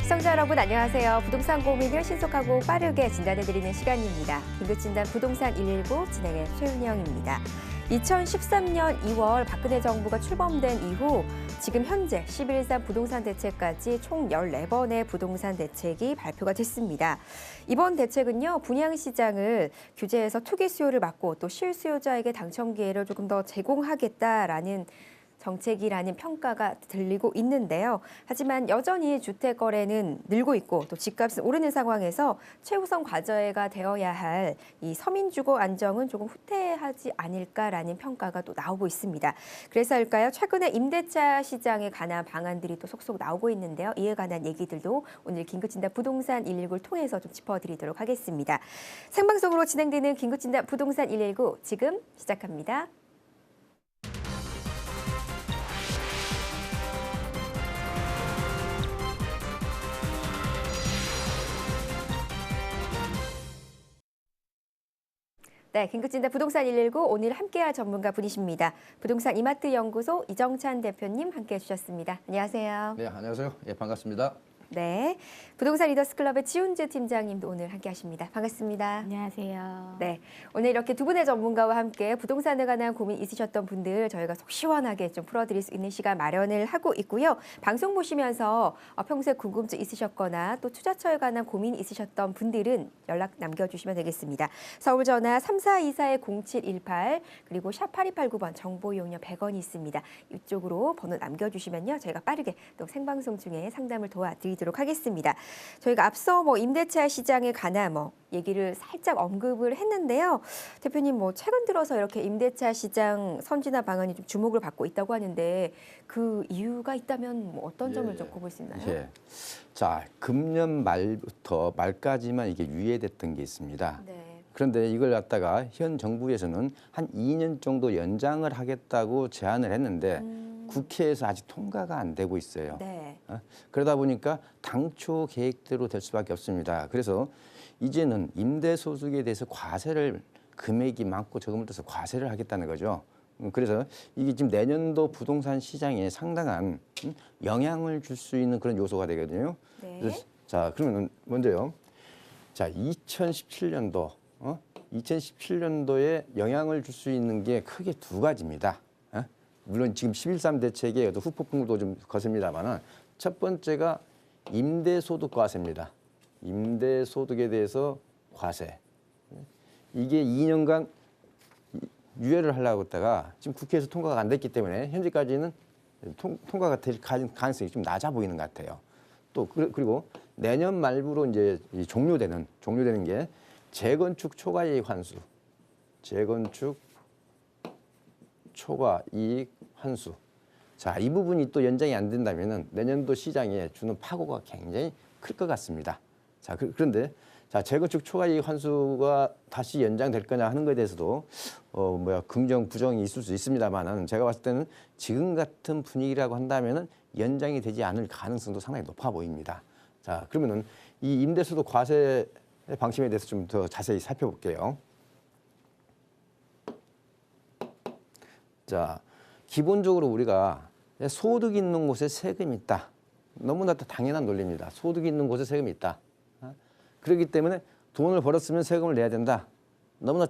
시청자 여러분 안녕하세요. 부동산 고민을 신속하고 빠르게 진단해드리는 시간입니다. 긴급진단 부동산 119 진행의 최윤영입니다. 2013년 2월 박근혜 정부가 출범된 이후 지금 현재 11.3 부동산 대책까지 총 14번의 부동산 대책이 발표가 됐습니다. 이번 대책은요, 분양시장을 규제해서 투기 수요를 막고 또 실수요자에게 당첨 기회를 조금 더 제공하겠다라는 정책이라는 평가가 들리고 있는데요. 하지만 여전히 주택 거래는 늘고 있고 또 집값은 오르는 상황에서 최우선 과제가 되어야 할 이 서민 주거 안정은 조금 후퇴하지 않을까라는 평가가 또 나오고 있습니다. 그래서일까요? 최근에 임대차 시장에 관한 방안들이 또 속속 나오고 있는데요. 이에 관한 얘기들도 오늘 긴급진단 부동산 119를 통해서 좀 짚어드리도록 하겠습니다. 생방송으로 진행되는 긴급진단 부동산 119 지금 시작합니다. 네, 긴급진단 부동산 119 오늘 함께할 전문가 분이십니다. 부동산 이마트 연구소 이정찬 대표님 함께해 주셨습니다. 안녕하세요. 네, 안녕하세요. 예, 반갑습니다. 네, 부동산 리더스 클럽의 지훈주 팀장님도 오늘 함께하십니다. 반갑습니다. 안녕하세요. 네, 오늘 이렇게 두 분의 전문가와 함께 부동산에 관한 고민 있으셨던 분들 저희가 속 시원하게 좀 풀어드릴 수 있는 시간 마련을 하고 있고요. 방송 보시면서 평소에 궁금증 있으셨거나 또 투자처에 관한 고민 있으셨던 분들은 연락 남겨주시면 되겠습니다. 서울 전화 3424-0718 그리고 샵 8289번 정보 이용료 100원이 있습니다. 이쪽으로 번호 남겨주시면요. 저희가 빠르게 또 생방송 중에 상담을 도와드리도록 하겠습니다. 저희가 앞서 임대차 시장에 관한 얘기를 살짝 언급을 했는데요. 대표님 최근 들어서 이렇게 임대차 시장 선진화 방안이 좀 주목을 받고 있다고 하는데 그 이유가 있다면 어떤 점을 좀 꼽을 수 있나요? 예. 자, 금년 말부터 말까지만 이게 유예됐던 게 있습니다. 네. 그런데 이걸 갖다가 현 정부에서는 한 2년 정도 연장을 하겠다고 제안을 했는데 국회에서 아직 통과가 안 되고 있어요. 네. 그러다 보니까 당초 계획대로 될 수밖에 없습니다. 그래서 이제는 임대소득에 대해서 과세를 금액이 많고 적음을 떠서 과세를 하겠다는 거죠. 그래서 이게 지금 내년도 부동산 시장에 상당한 영향을 줄 수 있는 그런 요소가 되거든요. 네. 그래서 자, 그러면 먼저요. 자, 2017년도 2017년도에 영향을 줄 수 있는 게 크게 두 가지입니다. 물론 지금 11.3 대책의 후폭풍도 좀 거셉니다만은 첫 번째가 임대소득 과세입니다. 임대소득에 대해서 과세. 이게 2년간 유예를 하려고 했다가 지금 국회에서 통과가 안 됐기 때문에 현재까지는 통과가 될 가능성이 좀 낮아 보이는 것 같아요. 또 그리고 내년 말부로 이제 종료되는 게 재건축 초과이익 환수. 재건축 초과이익 환수. 자, 이 부분이 또 연장이 안 된다면은 내년도 시장에 주는 파고가 굉장히 클 것 같습니다. 자, 그런데 자, 재건축 초과이익 환수가 다시 연장될 거냐 하는 것에 대해서도 긍정 부정이 있을 수 있습니다만은 제가 봤을 때는 지금 같은 분위기라고 한다면은 연장이 되지 않을 가능성도 상당히 높아 보입니다. 자, 그러면은 이 임대소득 과세 방침에 대해서 좀 더 자세히 살펴볼게요. 자, 기본적으로 우리가 소득 있는 곳에 세금이 있다. 너무나 당연한 논리입니다. 소득이 있는 곳에 세금이 있다. 그렇기 때문에 돈을 벌었으면 세금을 내야 된다. 너무나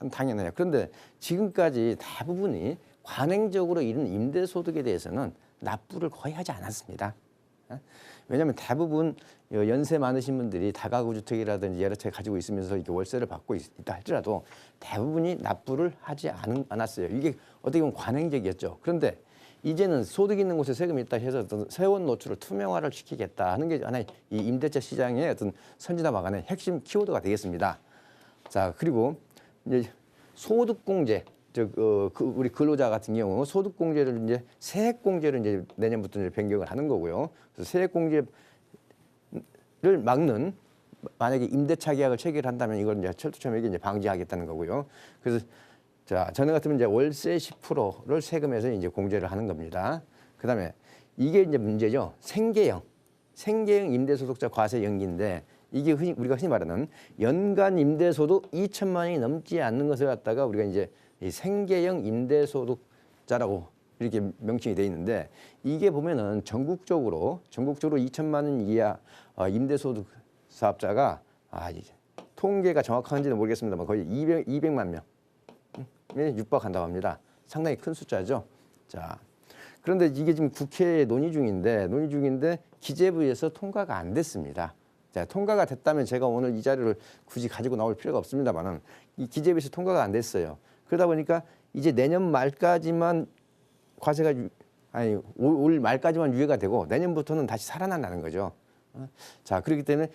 당연해요. 그런데 지금까지 대부분이 관행적으로 이런 임대소득에 대해서는 납부를 거의 하지 않았습니다. 왜냐하면 대부분 연세 많으신 분들이 다가구 주택이라든지 여러 채 가지고 있으면서 이렇게 월세를 받고 있다 할지라도 대부분이 납부를 하지 않았어요. 이게 어떻게 보면 관행적이었죠. 그런데 이제는 소득 있는 곳에 세금이 있다 해서 어떤 세원 노출을 투명화를 시키겠다 하는 게 하나의 이 임대차 시장의 어떤 선진화 방안의 핵심 키워드가 되겠습니다. 자, 그리고 이제 소득공제. 우리 근로자 같은 경우 소득공제를 이제 세액공제를 이제 내년부터 이제 변경을 하는 거고요. 그래서 세액공제를 막는 만약에 임대차 계약을 체결한다면 이걸 이제 철두철미하게 이제 방지하겠다는 거고요. 그래서 자, 전에 같으면 이제 월세 10%를 세금에서 이제 공제를 하는 겁니다. 그다음에 이게 이제 문제죠. 생계형 임대소득자 과세 연기인데 이게 우리가 흔히 말하는 연간 임대소득 2천만 원이 넘지 않는 것을 갖다가 우리가 이제 이 생계형 임대소득자라고 이렇게 명칭이 돼 있는데 이게 보면은 전국적으로 2천만 원 이하 임대소득 사업자가 이제 통계가 정확한지는 모르겠습니다만 거의 200만 명에 육박한다고 합니다. 상당히 큰 숫자죠. 자, 그런데 이게 지금 국회에 논의 중인데 기재부에서 통과가 안 됐습니다. 자, 통과가 됐다면 제가 오늘 이 자료를 굳이 가지고 나올 필요가 없습니다만은 이 기재부에서 통과가 안 됐어요. 그러다 보니까 이제 내년 말까지만 과세가 올 말까지만 유예가 되고 내년부터는 다시 살아난다는 거죠. 자, 그렇기 때문에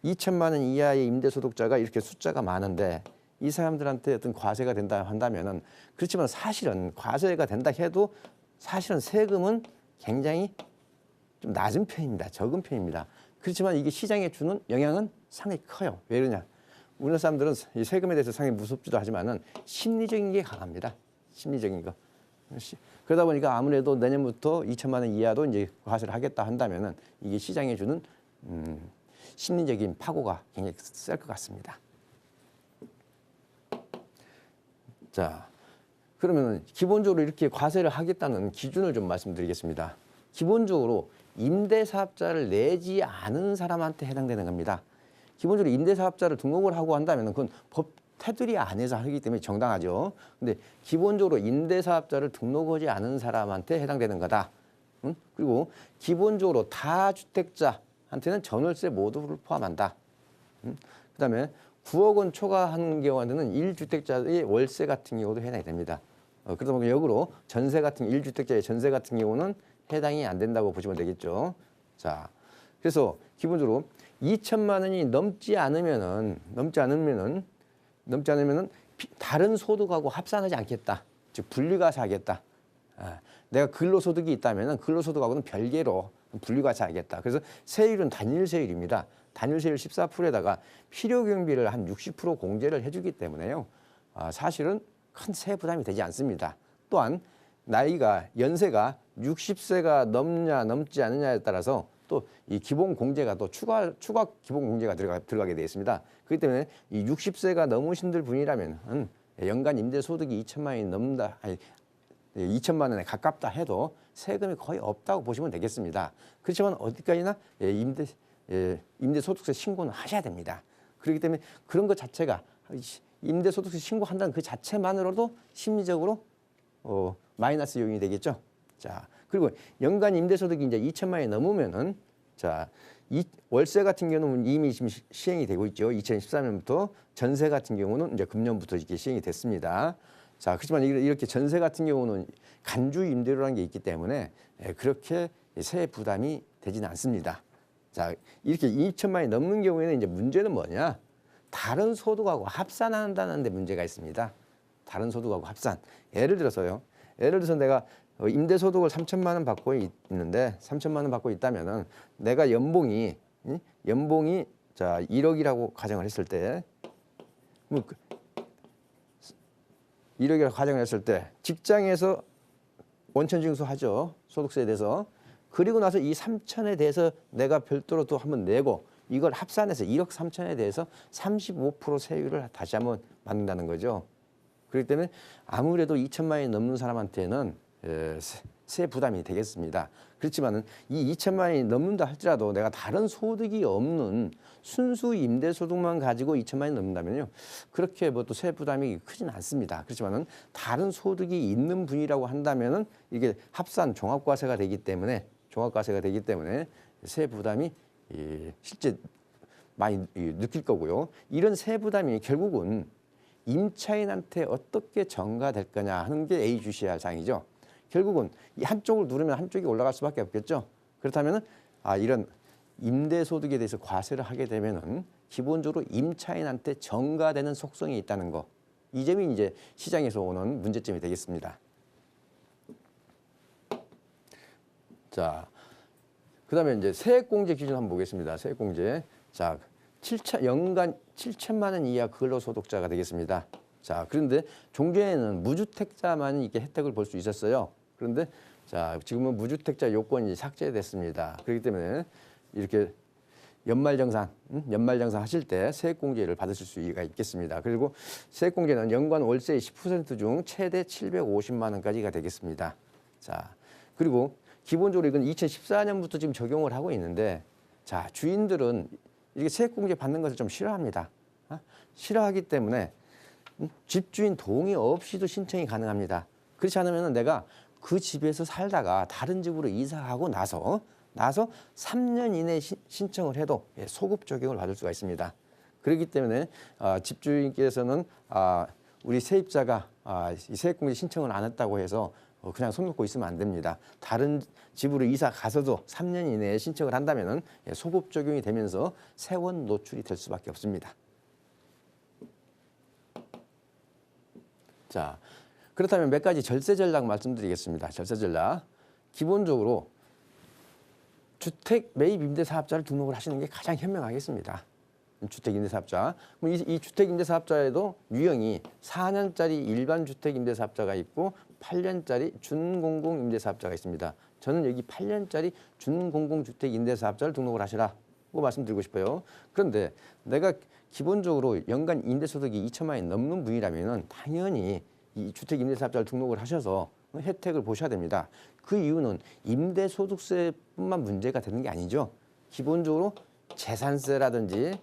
2천만 원 이하의 임대소득자가 이렇게 숫자가 많은데 이 사람들한테 어떤 과세가 된다 한다면은 그렇지만 사실은 과세가 된다 해도 사실은 세금은 굉장히 좀 낮은 편입니다. 적은 편입니다. 그렇지만 이게 시장에 주는 영향은 상당히 커요. 왜 그러냐? 우리나라 사람들은 이 세금에 대해서 상당히 무섭지도 하지만은 심리적인 게 강합니다. 심리적인 거. 그러다 보니까 아무래도 내년부터 2천만 원 이하도 이제 과세를 하겠다 한다면은 이게 시장에 주는 심리적인 파고가 굉장히 셀 것 같습니다. 자, 그러면 기본적으로 이렇게 과세를 하겠다는 기준을 좀 말씀드리겠습니다. 기본적으로 임대사업자를 내지 않은 사람한테 해당되는 겁니다. 기본적으로 임대사업자를 등록을 하고 한다면 그건 법 테두리 안에서 하기 때문에 정당하죠. 근데 기본적으로 임대사업자를 등록하지 않은 사람한테 해당되는 거다. 그리고 기본적으로 다주택자한테는 전월세 모두를 포함한다. 그다음에 9억 원 초과하는 경우에는 1주택자의 월세 같은 경우도 해당이 됩니다. 그러다 보니 역으로 전세 같은 1주택자의 전세 같은 경우는 해당이 안 된다고 보시면 되겠죠. 자, 그래서 기본적으로 2천만 원이 넘지 않으면은 다른 소득하고 합산하지 않겠다. 즉 분리과세하겠다. 내가 근로소득이 있다면은 근로소득하고는 별개로 분리과세하겠다. 그래서 세율은 단일세율입니다. 단일세율 14%에다가 필요경비를 한 60% 공제를 해주기 때문에요. 사실은 큰 세 부담이 되지 않습니다. 또한 연세가 60세가 넘지 않느냐에 따라서 또 이 기본 공제가 또 추가 기본 공제가 들어가게 되어 있습니다. 그렇기 때문에 이 60세가 넘으신 분이라면 연간 임대 소득이 2천만 원이 넘는다, 2천만 원에 가깝다 해도 세금이 거의 없다고 보시면 되겠습니다. 그렇지만 어디까지나 임대 소득세 신고는 하셔야 됩니다. 그렇기 때문에 그런 것 자체가 임대 소득세 신고한다는 그 자체만으로도 심리적으로 마이너스 요인이 되겠죠. 자, 그리고 연간 임대소득이 이제 2천만 원이 넘으면은 이 월세 같은 경우는 이미 지금 시행이 되고 있죠. 2014년부터 전세 같은 경우는 이제 금년부터 이렇게 시행이 됐습니다. 자, 그렇지만 이렇게 전세 같은 경우는 간주 임대료라는 게 있기 때문에 그렇게 세 부담이 되지는 않습니다. 자, 이렇게 2천만 원이 넘는 경우에는 이제 문제는 뭐냐? 다른 소득하고 합산한다는 데 문제가 있습니다. 다른 소득하고 합산. 예를 들어서 내가 임대소득을 3천만 원 받고 있는데 3천만 원 받고 있다면은 내가 연봉이 1억이라고 가정을 했을 때 1억이라고 가정을 했을 때 직장에서 원천징수 하죠. 소득세에 대해서. 그리고 나서 이 3천에 대해서 내가 별도로 또 한번 내고 이걸 합산해서 1억 3천에 대해서 35% 세율을 다시 한번 받는다는 거죠. 그렇기 때문에 아무래도 2천만 원이 넘는 사람한테는 세 부담이 되겠습니다. 그렇지만은 이 2천만 원이 넘는다 할지라도 내가 다른 소득이 없는 순수 임대소득만 가지고 2천만 원이 넘는다면요. 그렇게 뭐 또 세 부담이 크진 않습니다. 그렇지만은 다른 소득이 있는 분이라고 한다면은 이게 합산 종합과세가 되기 때문에 세 부담이 실제 많이 느낄 거고요. 이런 세 부담이 결국은 임차인한테 어떻게 전가될 거냐 하는 게 예의주시할 사항이죠. 결국은 이 한쪽을 누르면 한쪽이 올라갈 수밖에 없겠죠. 그렇다면은 이런 임대소득에 대해서 과세를 하게 되면은 기본적으로 임차인한테 전가되는 속성이 있다는 거. 이 점이 이제 시장에서 오는 문제점이 되겠습니다. 자, 그다음에 이제 세액공제 기준 한번 보겠습니다. 세액공제. 자, 연간 7천만 원 이하 근로소득자가 되겠습니다. 자, 그런데 종전에는 무주택자만 이게 혜택을 볼 수 있었어요. 그런데 지금은 무주택자 요건이 삭제됐습니다. 그렇기 때문에 이렇게 연말정산 하실 때 세액공제를 받으실 수가 있겠습니다. 그리고 세액공제는 연간 월세의 10% 중 최대 750만 원까지가 되겠습니다. 자, 그리고 기본적으로 이건 2014년부터 지금 적용을 하고 있는데 자, 주인들은 이렇게 세액공제 받는 것을 좀 싫어합니다. 싫어하기 때문에 집주인 동의 없이도 신청이 가능합니다. 그렇지 않으면 내가 그 집에서 살다가 다른 집으로 이사하고 나서 3년 이내에 신청을 해도 소급 적용을 받을 수가 있습니다. 그렇기 때문에 집주인께서는 우리 세입자가 이 세액공제 신청을 안 했다고 해서 그냥 손 놓고 있으면 안 됩니다. 다른 집으로 이사 가서도 3년 이내에 신청을 한다면 소급 적용이 되면서 세원 노출이 될 수밖에 없습니다. 자, 그렇다면 몇 가지 절세 전략 말씀드리겠습니다. 절세 전략. 기본적으로 주택 매입 임대 사업자를 등록을 하시는 게 가장 현명하겠습니다. 주택 임대 사업자. 이 주택 임대 사업자에도 유형이 4년짜리 일반 주택 임대 사업자가 있고 8년짜리 준공공 임대 사업자가 있습니다. 저는 여기 8년짜리 준공공 주택 임대 사업자를 등록을 하시라고 말씀드리고 싶어요. 그런데 내가 기본적으로 연간 임대 소득이 2천만 원이 넘는 분이라면은 당연히 이 주택 임대 사업자를 등록을 하셔서 혜택을 보셔야 됩니다. 그 이유는 임대 소득세뿐만 문제가 되는 게 아니죠. 기본적으로 재산세라든지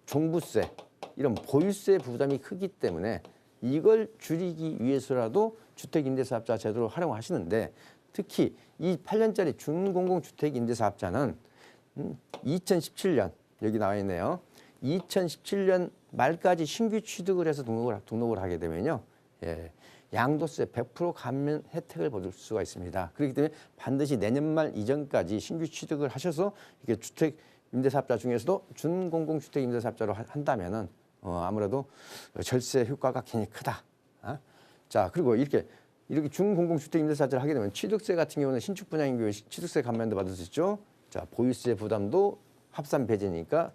종부세 이런 보유세 부담이 크기 때문에 이걸 줄이기 위해서라도 주택임대사업자 제도를 활용하시는데 특히 이 8년짜리 준공공주택임대사업자는 2017년 여기 나와 있네요. 2017년 말까지 신규 취득을 해서 등록을 하게 되면요. 양도세 100% 감면 혜택을 받을 수가 있습니다. 그렇기 때문에 반드시 내년 말 이전까지 신규 취득을 하셔서 이게 주택 임대사업자 중에서도 준공공주택 임대사업자로 한다면은 아무래도 절세 효과가 굉장히 크다. 자, 그리고 이렇게 준공공주택 임대사업자를 하게 되면 취득세 같은 경우는 신축 분양인 경우에 취득세 감면도 받을 수 있죠. 자, 보유세 부담도 합산 배제니까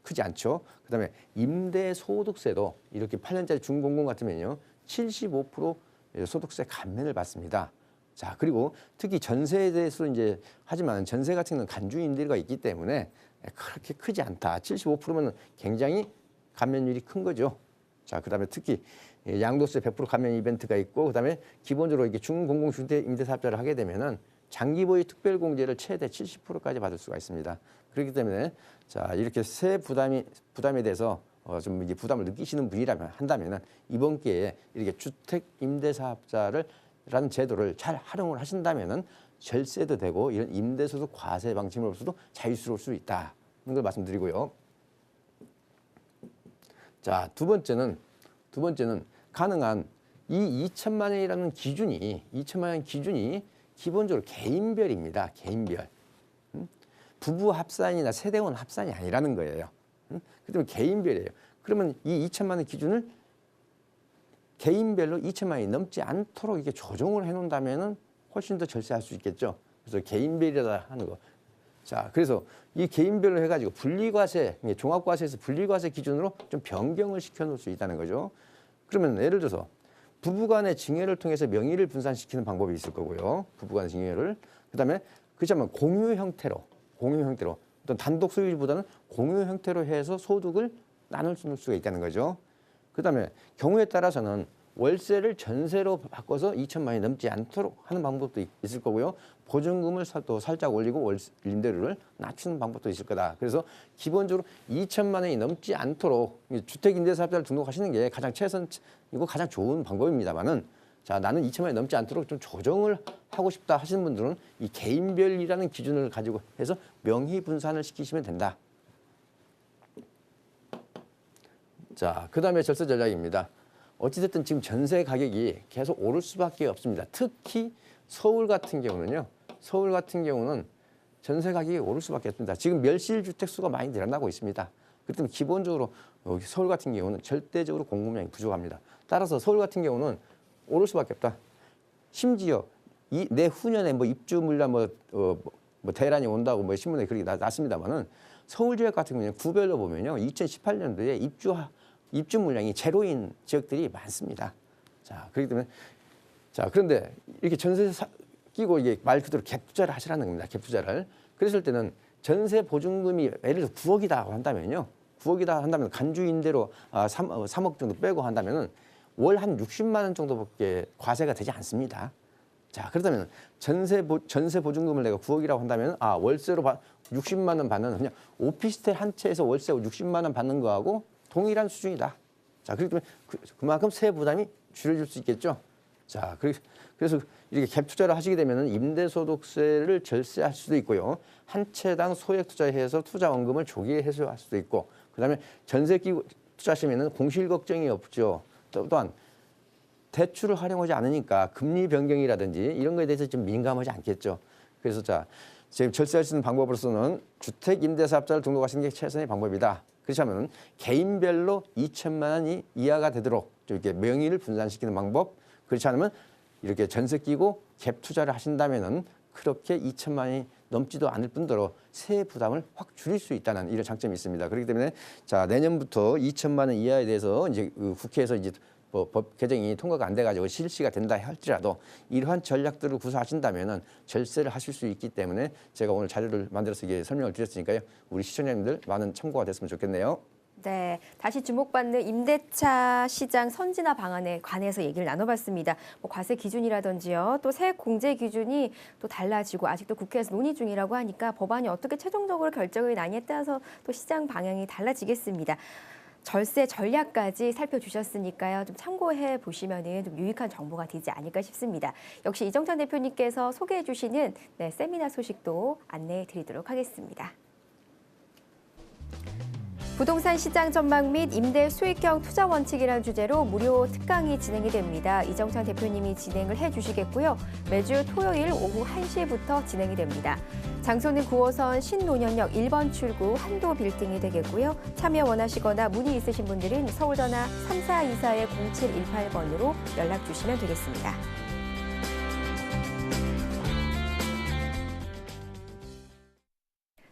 크지 않죠. 그다음에 임대 소득세도 이렇게 8년짜리 준공공 같으면요 75% 소득세 감면을 받습니다. 자, 그리고 특히 전세에 대해서 이제 하지만 전세 같은 경우는 간주 임대료가 있기 때문에 그렇게 크지 않다. 75%면 굉장히 감면율이 큰 거죠. 자, 그다음에 특히 양도세 100% 감면 이벤트가 있고 그다음에 기본적으로 이게 준공공주택 임대사업자를 하게 되면은 장기보유 특별공제를 최대 70%까지 받을 수가 있습니다. 그렇기 때문에 자, 이렇게 세 부담에 대해서 좀 이제 부담을 느끼시는 분이라면 한다면은 이번 기회에 이렇게 주택 임대사업자를 라는 제도를 잘 활용을 하신다면은 절세도 되고 이런 임대소득 과세 방침으로서도 자유스러울 수 있다는 걸 말씀드리고요. 자, 두 번째는 가능한 이 2천만 원이라는 기준이 기본적으로 개인별입니다. 개인별. 부부 합산이나 세대원 합산이 아니라는 거예요. 그러면 개인별이에요. 그러면 이 2천만 원 기준을 개인별로 2천만 원이 넘지 않도록 이렇게 조정을 해놓는다면은 훨씬 더 절세할 수 있겠죠. 그래서 개인별이다 하는 거. 자, 그래서 이 개인별로 해가지고 분리과세, 종합과세에서 분리과세 기준으로 좀 변경을 시켜놓을 수 있다는 거죠. 그러면 예를 들어서 부부간의 증여를 통해서 명의를 분산시키는 방법이 있을 거고요. 부부간의 증여를. 그다음에 그렇지만 공유 형태로 어떤 단독 소유보다는 공유 형태로 해서 소득을 나눌 수가 있다는 거죠. 그다음에 경우에 따라서는 월세를 전세로 바꿔서 2천만 원이 넘지 않도록 하는 방법도 있을 거고요. 보증금을 또 살짝 올리고 임대료를 낮추는 방법도 있을 거다. 그래서 기본적으로 2천만 원이 넘지 않도록 주택임대사업자를 등록하시는 게 가장 가장 좋은 방법입니다만은 자, 나는 2천만 원이 넘지 않도록 좀 조정을 하고 싶다 하시는 분들은 이 개인별이라는 기준을 가지고 해서 명의 분산을 시키시면 된다. 자, 그다음에 절세 전략입니다. 어찌됐든 지금 전세 가격이 계속 오를 수밖에 없습니다. 특히 서울 같은 경우는 전세 가격이 오를 수밖에 없습니다. 지금 멸실 주택 수가 많이 늘어나고 있습니다. 그렇기 때문에 기본적으로 서울 같은 경우는 절대적으로 공급량이 부족합니다. 따라서 서울 같은 경우는 오를 수밖에 없다. 심지어 내후년에 입주 물량 대란이 온다고 신문에 그렇게 났습니다만은 서울 지역 같은 경우는 구별로 보면요, 2018년도에 입주 물량이 제로인 지역들이 많습니다. 자, 그렇기 때문에 그런데 이렇게 전세 끼고 이게 말 그대로 갭 투자를 하시라는 겁니다. 갭 투자를. 그랬을 때는 전세 보증금이 예를 들어 9억이다 한다면요. 9억이다 한다면 간주 임대로 3억 정도 빼고 한다면은 월 한 60만 원 정도밖에 과세가 되지 않습니다. 자, 그렇다면 전세 보증금을 내가 9억이라고 한다면 월세로 60만 원 받는 그냥 오피스텔 한 채에서 월세 60만 원 받는 거하고 동일한 수준이다. 자, 그렇기 때문에 그만큼 세부 부담이 줄여질 수 있겠죠. 자, 그래서 이렇게 갭 투자를 하시게 되면 임대소득세를 절세할 수도 있고요. 한 채당 소액 투자해서 투자 원금을 조기에 해소할 수도 있고, 그다음에 전세 끼고 투자하시면 공실 걱정이 없죠. 또한 대출을 활용하지 않으니까 금리 변경이라든지 이런 거에 대해서 좀 민감하지 않겠죠. 그래서 자, 지금 절세할 수 있는 방법으로서는 주택 임대사업자를 등록하시는 게 최선의 방법이다. 그렇지 않으면 개인별로 2천만 원이 이하가 되도록 좀 이렇게 명의를 분산시키는 방법. 그렇지 않으면 이렇게 전세 끼고 갭 투자를 하신다면은 그렇게 2천만 원이 넘지도 않을 뿐더러 세액 부담을 확 줄일 수 있다는 이런 장점이 있습니다. 그렇기 때문에 자, 내년부터 2천만 원 이하에 대해서 이제 국회에서 이제 법 개정이 통과가 안 돼가지고 실시가 된다 할지라도 이러한 전략들을 구사하신다면은 절세를 하실 수 있기 때문에 제가 오늘 자료를 만들어서 이게 설명을 드렸으니까요. 우리 시청자님들 많은 참고가 됐으면 좋겠네요. 네, 다시 주목받는 임대차 시장 선진화 방안에 관해서 얘기를 나눠봤습니다. 뭐 과세 기준이라든지요, 또 세액 공제 기준이 또 달라지고 아직도 국회에서 논의 중이라고 하니까 법안이 어떻게 최종적으로 결정이 나냐에 따라서 또 시장 방향이 달라지겠습니다. 절세 전략까지 살펴주셨으니까요. 좀 참고해 보시면은 좀 유익한 정보가 되지 않을까 싶습니다. 역시 이정찬 대표님께서 소개해 주시는 세미나 소식도 안내해 드리도록 하겠습니다. 부동산 시장 전망 및 임대 수익형 투자 원칙이라는 주제로 무료 특강이 진행이 됩니다. 이정찬 대표님이 진행을 해주시겠고요. 매주 토요일 오후 1시부터 진행이 됩니다. 장소는 9호선 신논현역 1번 출구 한도 빌딩이 되겠고요. 참여 원하시거나 문의 있으신 분들은 서울전화 3424-0718번으로 연락 주시면 되겠습니다.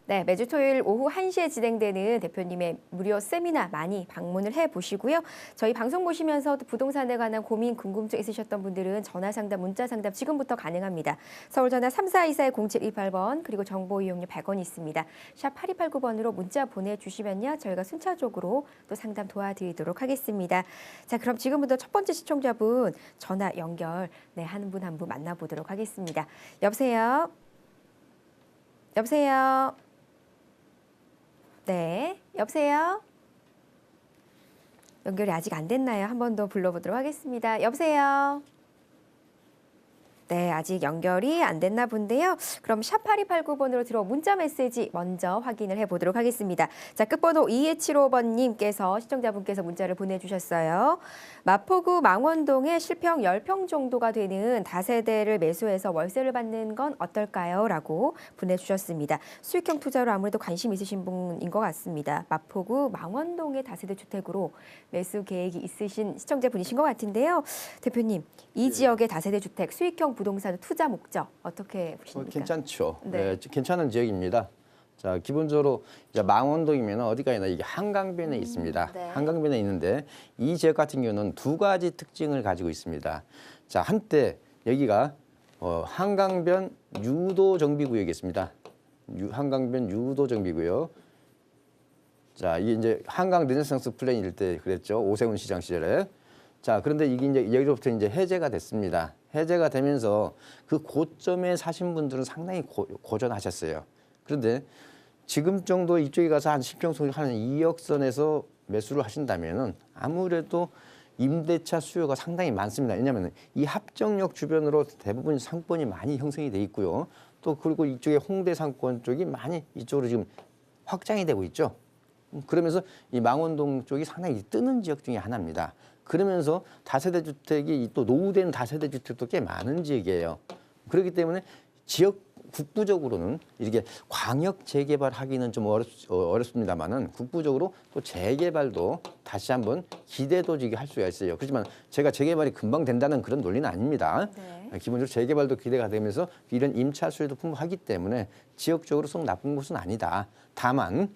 네, 매주 토요일 오후 1시에 진행되는 대표님의 무료 세미나 많이 방문을 해보시고요. 저희 방송 보시면서 부동산에 관한 고민, 궁금증 있으셨던 분들은 전화 상담, 문자 상담 지금부터 가능합니다. 서울 전화 3424-0728번 그리고 정보 이용료 100원이 있습니다. 샵 8289번으로 문자 보내주시면요. 저희가 순차적으로 또 상담 도와드리도록 하겠습니다. 자, 그럼 지금부터 첫 번째 시청자분 전화 연결 하는 분 한 분 만나보도록 하겠습니다. 여보세요? 여보세요? 네, 여보세요? 연결이 아직 안 됐나요? 한 번 더 불러보도록 하겠습니다. 여보세요? 네, 아직 연결이 안 됐나 본데요. 그럼 샵 8289번으로 들어온 문자 메시지 먼저 확인을 해보도록 하겠습니다. 자, 끝번호 2275번님께서 시청자분께서 문자를 보내주셨어요. 마포구 망원동에 실평 10평 정도가 되는 다세대를 매수해서 월세를 받는 건 어떨까요? 라고 보내주셨습니다. 수익형 투자로 아무래도 관심 있으신 분인 것 같습니다. 마포구 망원동의 다세대 주택으로 매수 계획이 있으신 시청자분이신 것 같은데요. 대표님, 이 지역의 다세대 주택 수익형 부동산 투자 목적 어떻게 보십니까? 괜찮죠. 네. 괜찮은 지역입니다. 자, 기본적으로 이제 망원동이면 어디가 있나 이게 한강변에 있습니다. 네. 한강변에 있는데 이 지역 같은 경우는 두 가지 특징을 가지고 있습니다. 자, 한때 여기가 한강변 유도 정비구역이었습니다. 한강변 유도 정비구역. 자, 이게 이제 한강 르네상스 플랜일 때 그랬죠. 오세훈 시장 시절에. 자, 그런데 이게 이제 여기로부터 이제 해제가 됐습니다. 해제가 되면서 그 고점에 사신 분들은 상당히 고전하셨어요. 그런데 지금 정도 이쪽에 가서 한 10평 소리 한 2억 선에서 매수를 하신다면은 아무래도 임대차 수요가 상당히 많습니다. 왜냐하면 이 합정역 주변으로 대부분 상권이 많이 형성이 돼 있고요. 또 그리고 이쪽에 홍대 상권 쪽이 많이 이쪽으로 지금 확장이 되고 있죠. 그러면서 이 망원동 쪽이 상당히 뜨는 지역 중에 하나입니다. 그러면서 다세대 주택이 또 노후된 다세대 주택도 꽤 많은 지역이에요. 그렇기 때문에 지역 국부적으로는 이렇게 광역 재개발하기는 좀 어렵습니다만은 국부적으로 또 재개발도 다시 한번 기대도 지게 할 수가 있어요. 그렇지만 제가 재개발이 금방 된다는 그런 논리는 아닙니다. 네. 기본적으로 재개발도 기대가 되면서 이런 임차 수요도 풍부하기 때문에 지역적으로 썩 나쁜 곳은 아니다. 다만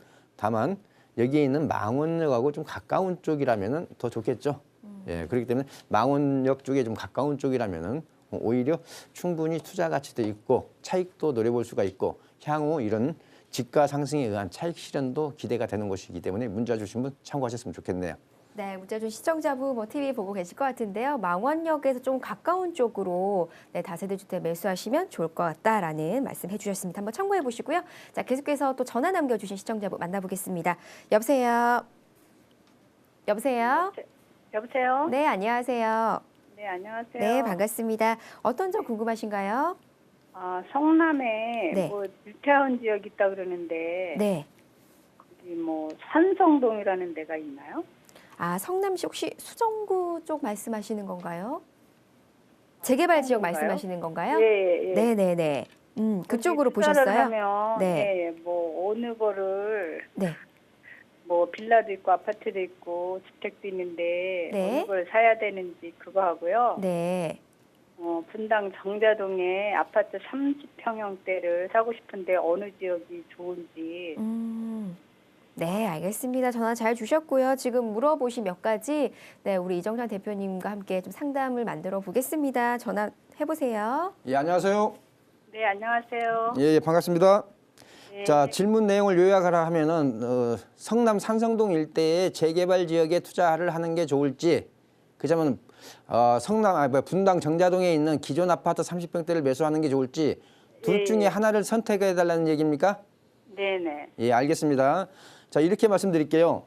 여기에 있는 망원역하고 좀 가까운 쪽이라면은 더 좋겠죠. 예, 그렇기 때문에 망원역 쪽에 좀 가까운 쪽이라면은 오히려 충분히 투자 가치도 있고 차익도 노려볼 수가 있고 향후 이런 집가 상승에 의한 차익 실현도 기대가 되는 것이기 때문에 문자 주신 분 참고하셨으면 좋겠네요. 네, 문자 준 시청자분 TV 보고 계실 것 같은데요. 망원역에서 좀 가까운 쪽으로 다세대 주택 매수하시면 좋을 것 같다라는 말씀 해주셨습니다. 한번 참고해 보시고요. 자, 계속해서 또 전화 남겨주신 시청자분 만나보겠습니다. 여보세요. 여보세요. 여보세요? 네, 안녕하세요. 네, 안녕하세요. 네, 반갑습니다. 어떤 점 궁금하신가요? 성남에 네. 뭐 불태운 지역 있다 그러는데 네. 거기 뭐 산성동이라는 데가 있나요? 성남시 혹시 수정구 쪽 말씀하시는 건가요? 재개발 지역 수정구인가요? 말씀하시는 건가요? 예, 예. 네네네. 그쪽으로 거기 투자를 보셨어요? 하면 네. 뭐 어느 거를 네. 뭐 빌라도 있고 아파트도 있고 주택도 있는데 네. 어느 걸 사야 되는지 그거 하고요. 네. 분당 정자동에 아파트 30평형대를 사고 싶은데 어느 지역이 좋은지. 네, 알겠습니다. 전화 잘 주셨고요. 지금 물어보신 몇 가지 우리 이정찬 대표님과 함께 좀 상담을 만들어 보겠습니다. 전화 해보세요. 예, 안녕하세요. 네, 안녕하세요. 예, 반갑습니다. 네. 자, 질문 내용을 요약하라 하면은 성남 산성동 일대의 재개발 지역에 투자를 하는 게 좋을지, 그자면 분당 정자동에 있는 기존 아파트 30평대를 매수하는 게 좋을지 둘 중에 하나를 선택해 달라는 얘기입니까? 네네. 예, 알겠습니다. 자, 이렇게 말씀드릴게요.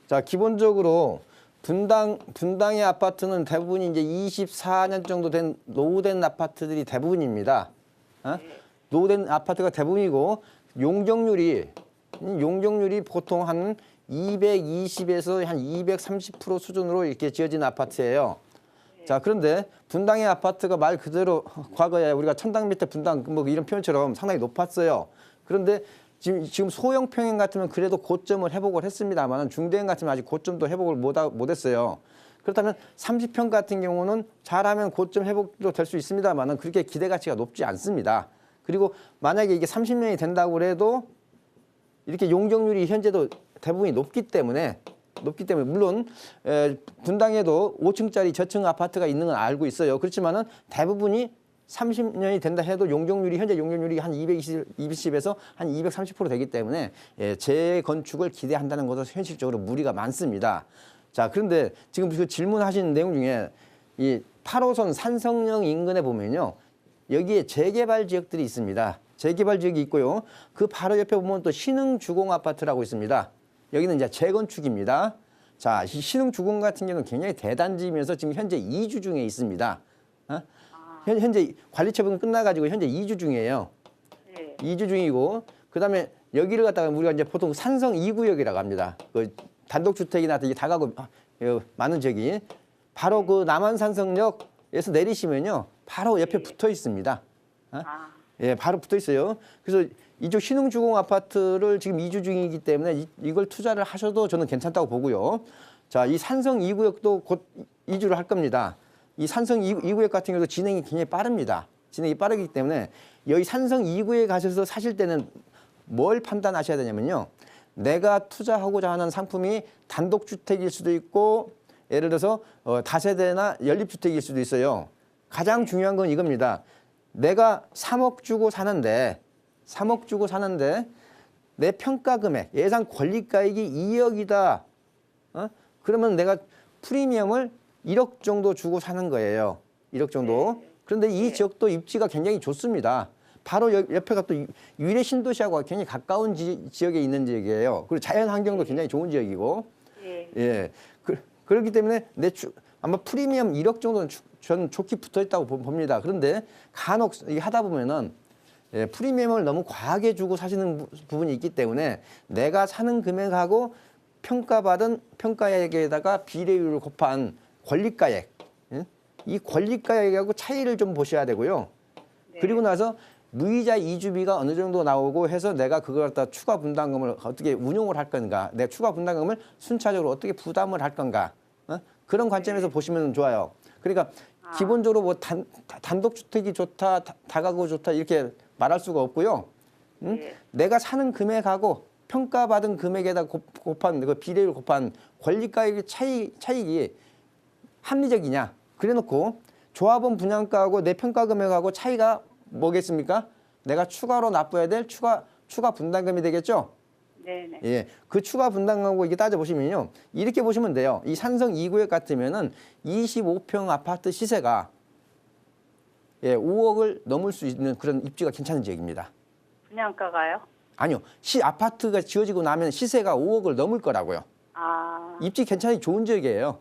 자, 기본적으로 분당의 아파트는 대부분이 이제 24년 정도 된 노후된 아파트들이 대부분입니다. 노후된 아파트가 대부분이고 용적률이 보통 한 220에서 한 230% 수준으로 이렇게 지어진 아파트예요. 자, 그런데 분당의 아파트가 말 그대로 과거에 우리가 천당 밑에 분당 뭐 이런 표현처럼 상당히 높았어요. 그런데 지금 소형 평형 같으면 그래도 고점을 회복을 했습니다만 중대형 같으면 아직 고점도 회복을 못했어요. 그렇다면 30평 같은 경우는 잘하면 고점 회복도 될 수 있습니다만 그렇게 기대 가치가 높지 않습니다. 그리고 만약에 이게 30년이 된다고 해도 이렇게 용적률이 현재도 대부분이 높기 때문에 물론 분당에도 5층짜리 저층 아파트가 있는 건 알고 있어요. 그렇지만은 대부분이 30년이 된다 해도 현재 용적률이 한 220에서 한 230% 되기 때문에 재건축을 기대한다는 것은 현실적으로 무리가 많습니다. 자, 그런데 지금 그 질문하신 내용 중에 이 8호선 산성역 인근에 보면요. 여기에 재개발 지역들이 있습니다. 재개발 지역이 있고요. 그 바로 옆에 보면 또 신흥주공 아파트라고 있습니다. 여기는 이제 재건축입니다. 자, 이 신흥주공 같은 경우는 굉장히 대단지면서 지금 현재 2주 중에 있습니다. 현재 관리처분 끝나가지고 현재 2주 중이에요. 네. 2주 중이고, 그 다음에 여기를 갖다가 우리가 이제 보통 산성 2구역이라고 합니다. 그 단독주택이나 되게 다가구 많은 지역이 바로 그 남한산성역에서 내리시면요, 바로 옆에 붙어 있습니다. 예, 바로 붙어 있어요. 그래서 이쪽 신흥주공 아파트를 지금 2주 중이기 때문에 이걸 투자를 하셔도 저는 괜찮다고 보고요. 자, 이 산성 2구역도 곧 2주를 할 겁니다. 이 산성 2구역 같은 경우도 진행이 굉장히 빠릅니다. 진행이 빠르기 때문에 여기 산성 2구에 가셔서 사실 때는 뭘 판단하셔야 되냐면요. 내가 투자하고자 하는 상품이 단독주택일 수도 있고 예를 들어서 다세대나 연립주택일 수도 있어요. 가장 중요한 건 이겁니다. 내가 3억 주고 사는데 내 평가 금액, 예상 권리가액이 2억이다. 그러면 내가 프리미엄을 1억 정도 주고 사는 거예요. 1억 정도. 그런데 이 지역도 입지가 굉장히 좋습니다. 바로 옆에가 또 유래 신도시하고 굉장히 가까운 지역에 있는 지역이에요. 그리고 자연 환경도 굉장히 좋은 지역이고. 예. 그렇기 때문에 아마 프리미엄 1억 정도는 저는 좋게 붙어 있다고 봅니다. 그런데 간혹 하다 보면은 프리미엄을 너무 과하게 주고 사시는 부분이 있기 때문에 내가 사는 금액하고 평가받은 평가액에다가 비례율을 곱한 권리가액, 이 권리가액하고 차이를 좀 보셔야 되고요. 그리고 나서 무이자 이주비가 어느 정도 나오고 해서 내가 그걸 갖다 추가 분담금을 어떻게 운용을 할 건가, 내 추가 분담금을 순차적으로 어떻게 부담을 할 건가, 그런 관점에서 보시면 좋아요. 그러니까 기본적으로 뭐 단독주택이 좋다, 다가구 좋다 이렇게 말할 수가 없고요. 내가 사는 금액하고 평가받은 금액에다 곱한 그 비례율 곱한 권리가액의 차익이 합리적이냐. 그래놓고 조합원 분양가하고 내 평가 금액하고 차이가 뭐겠습니까? 내가 추가로 납부해야 될 추가 분담금이 되겠죠. 네네. 예, 그 추가 분담금하고 이게 따져보시면요. 이렇게 보시면 돼요. 이 산성 2구역 같으면은 25평 아파트 시세가 예, 5억을 넘을 수 있는 그런 입지가 괜찮은 지역입니다. 분양가가요? 아니요. 아파트가 지어지고 나면 시세가 5억을 넘을 거라고요. 아, 입지 괜찮이 좋은 지역이에요.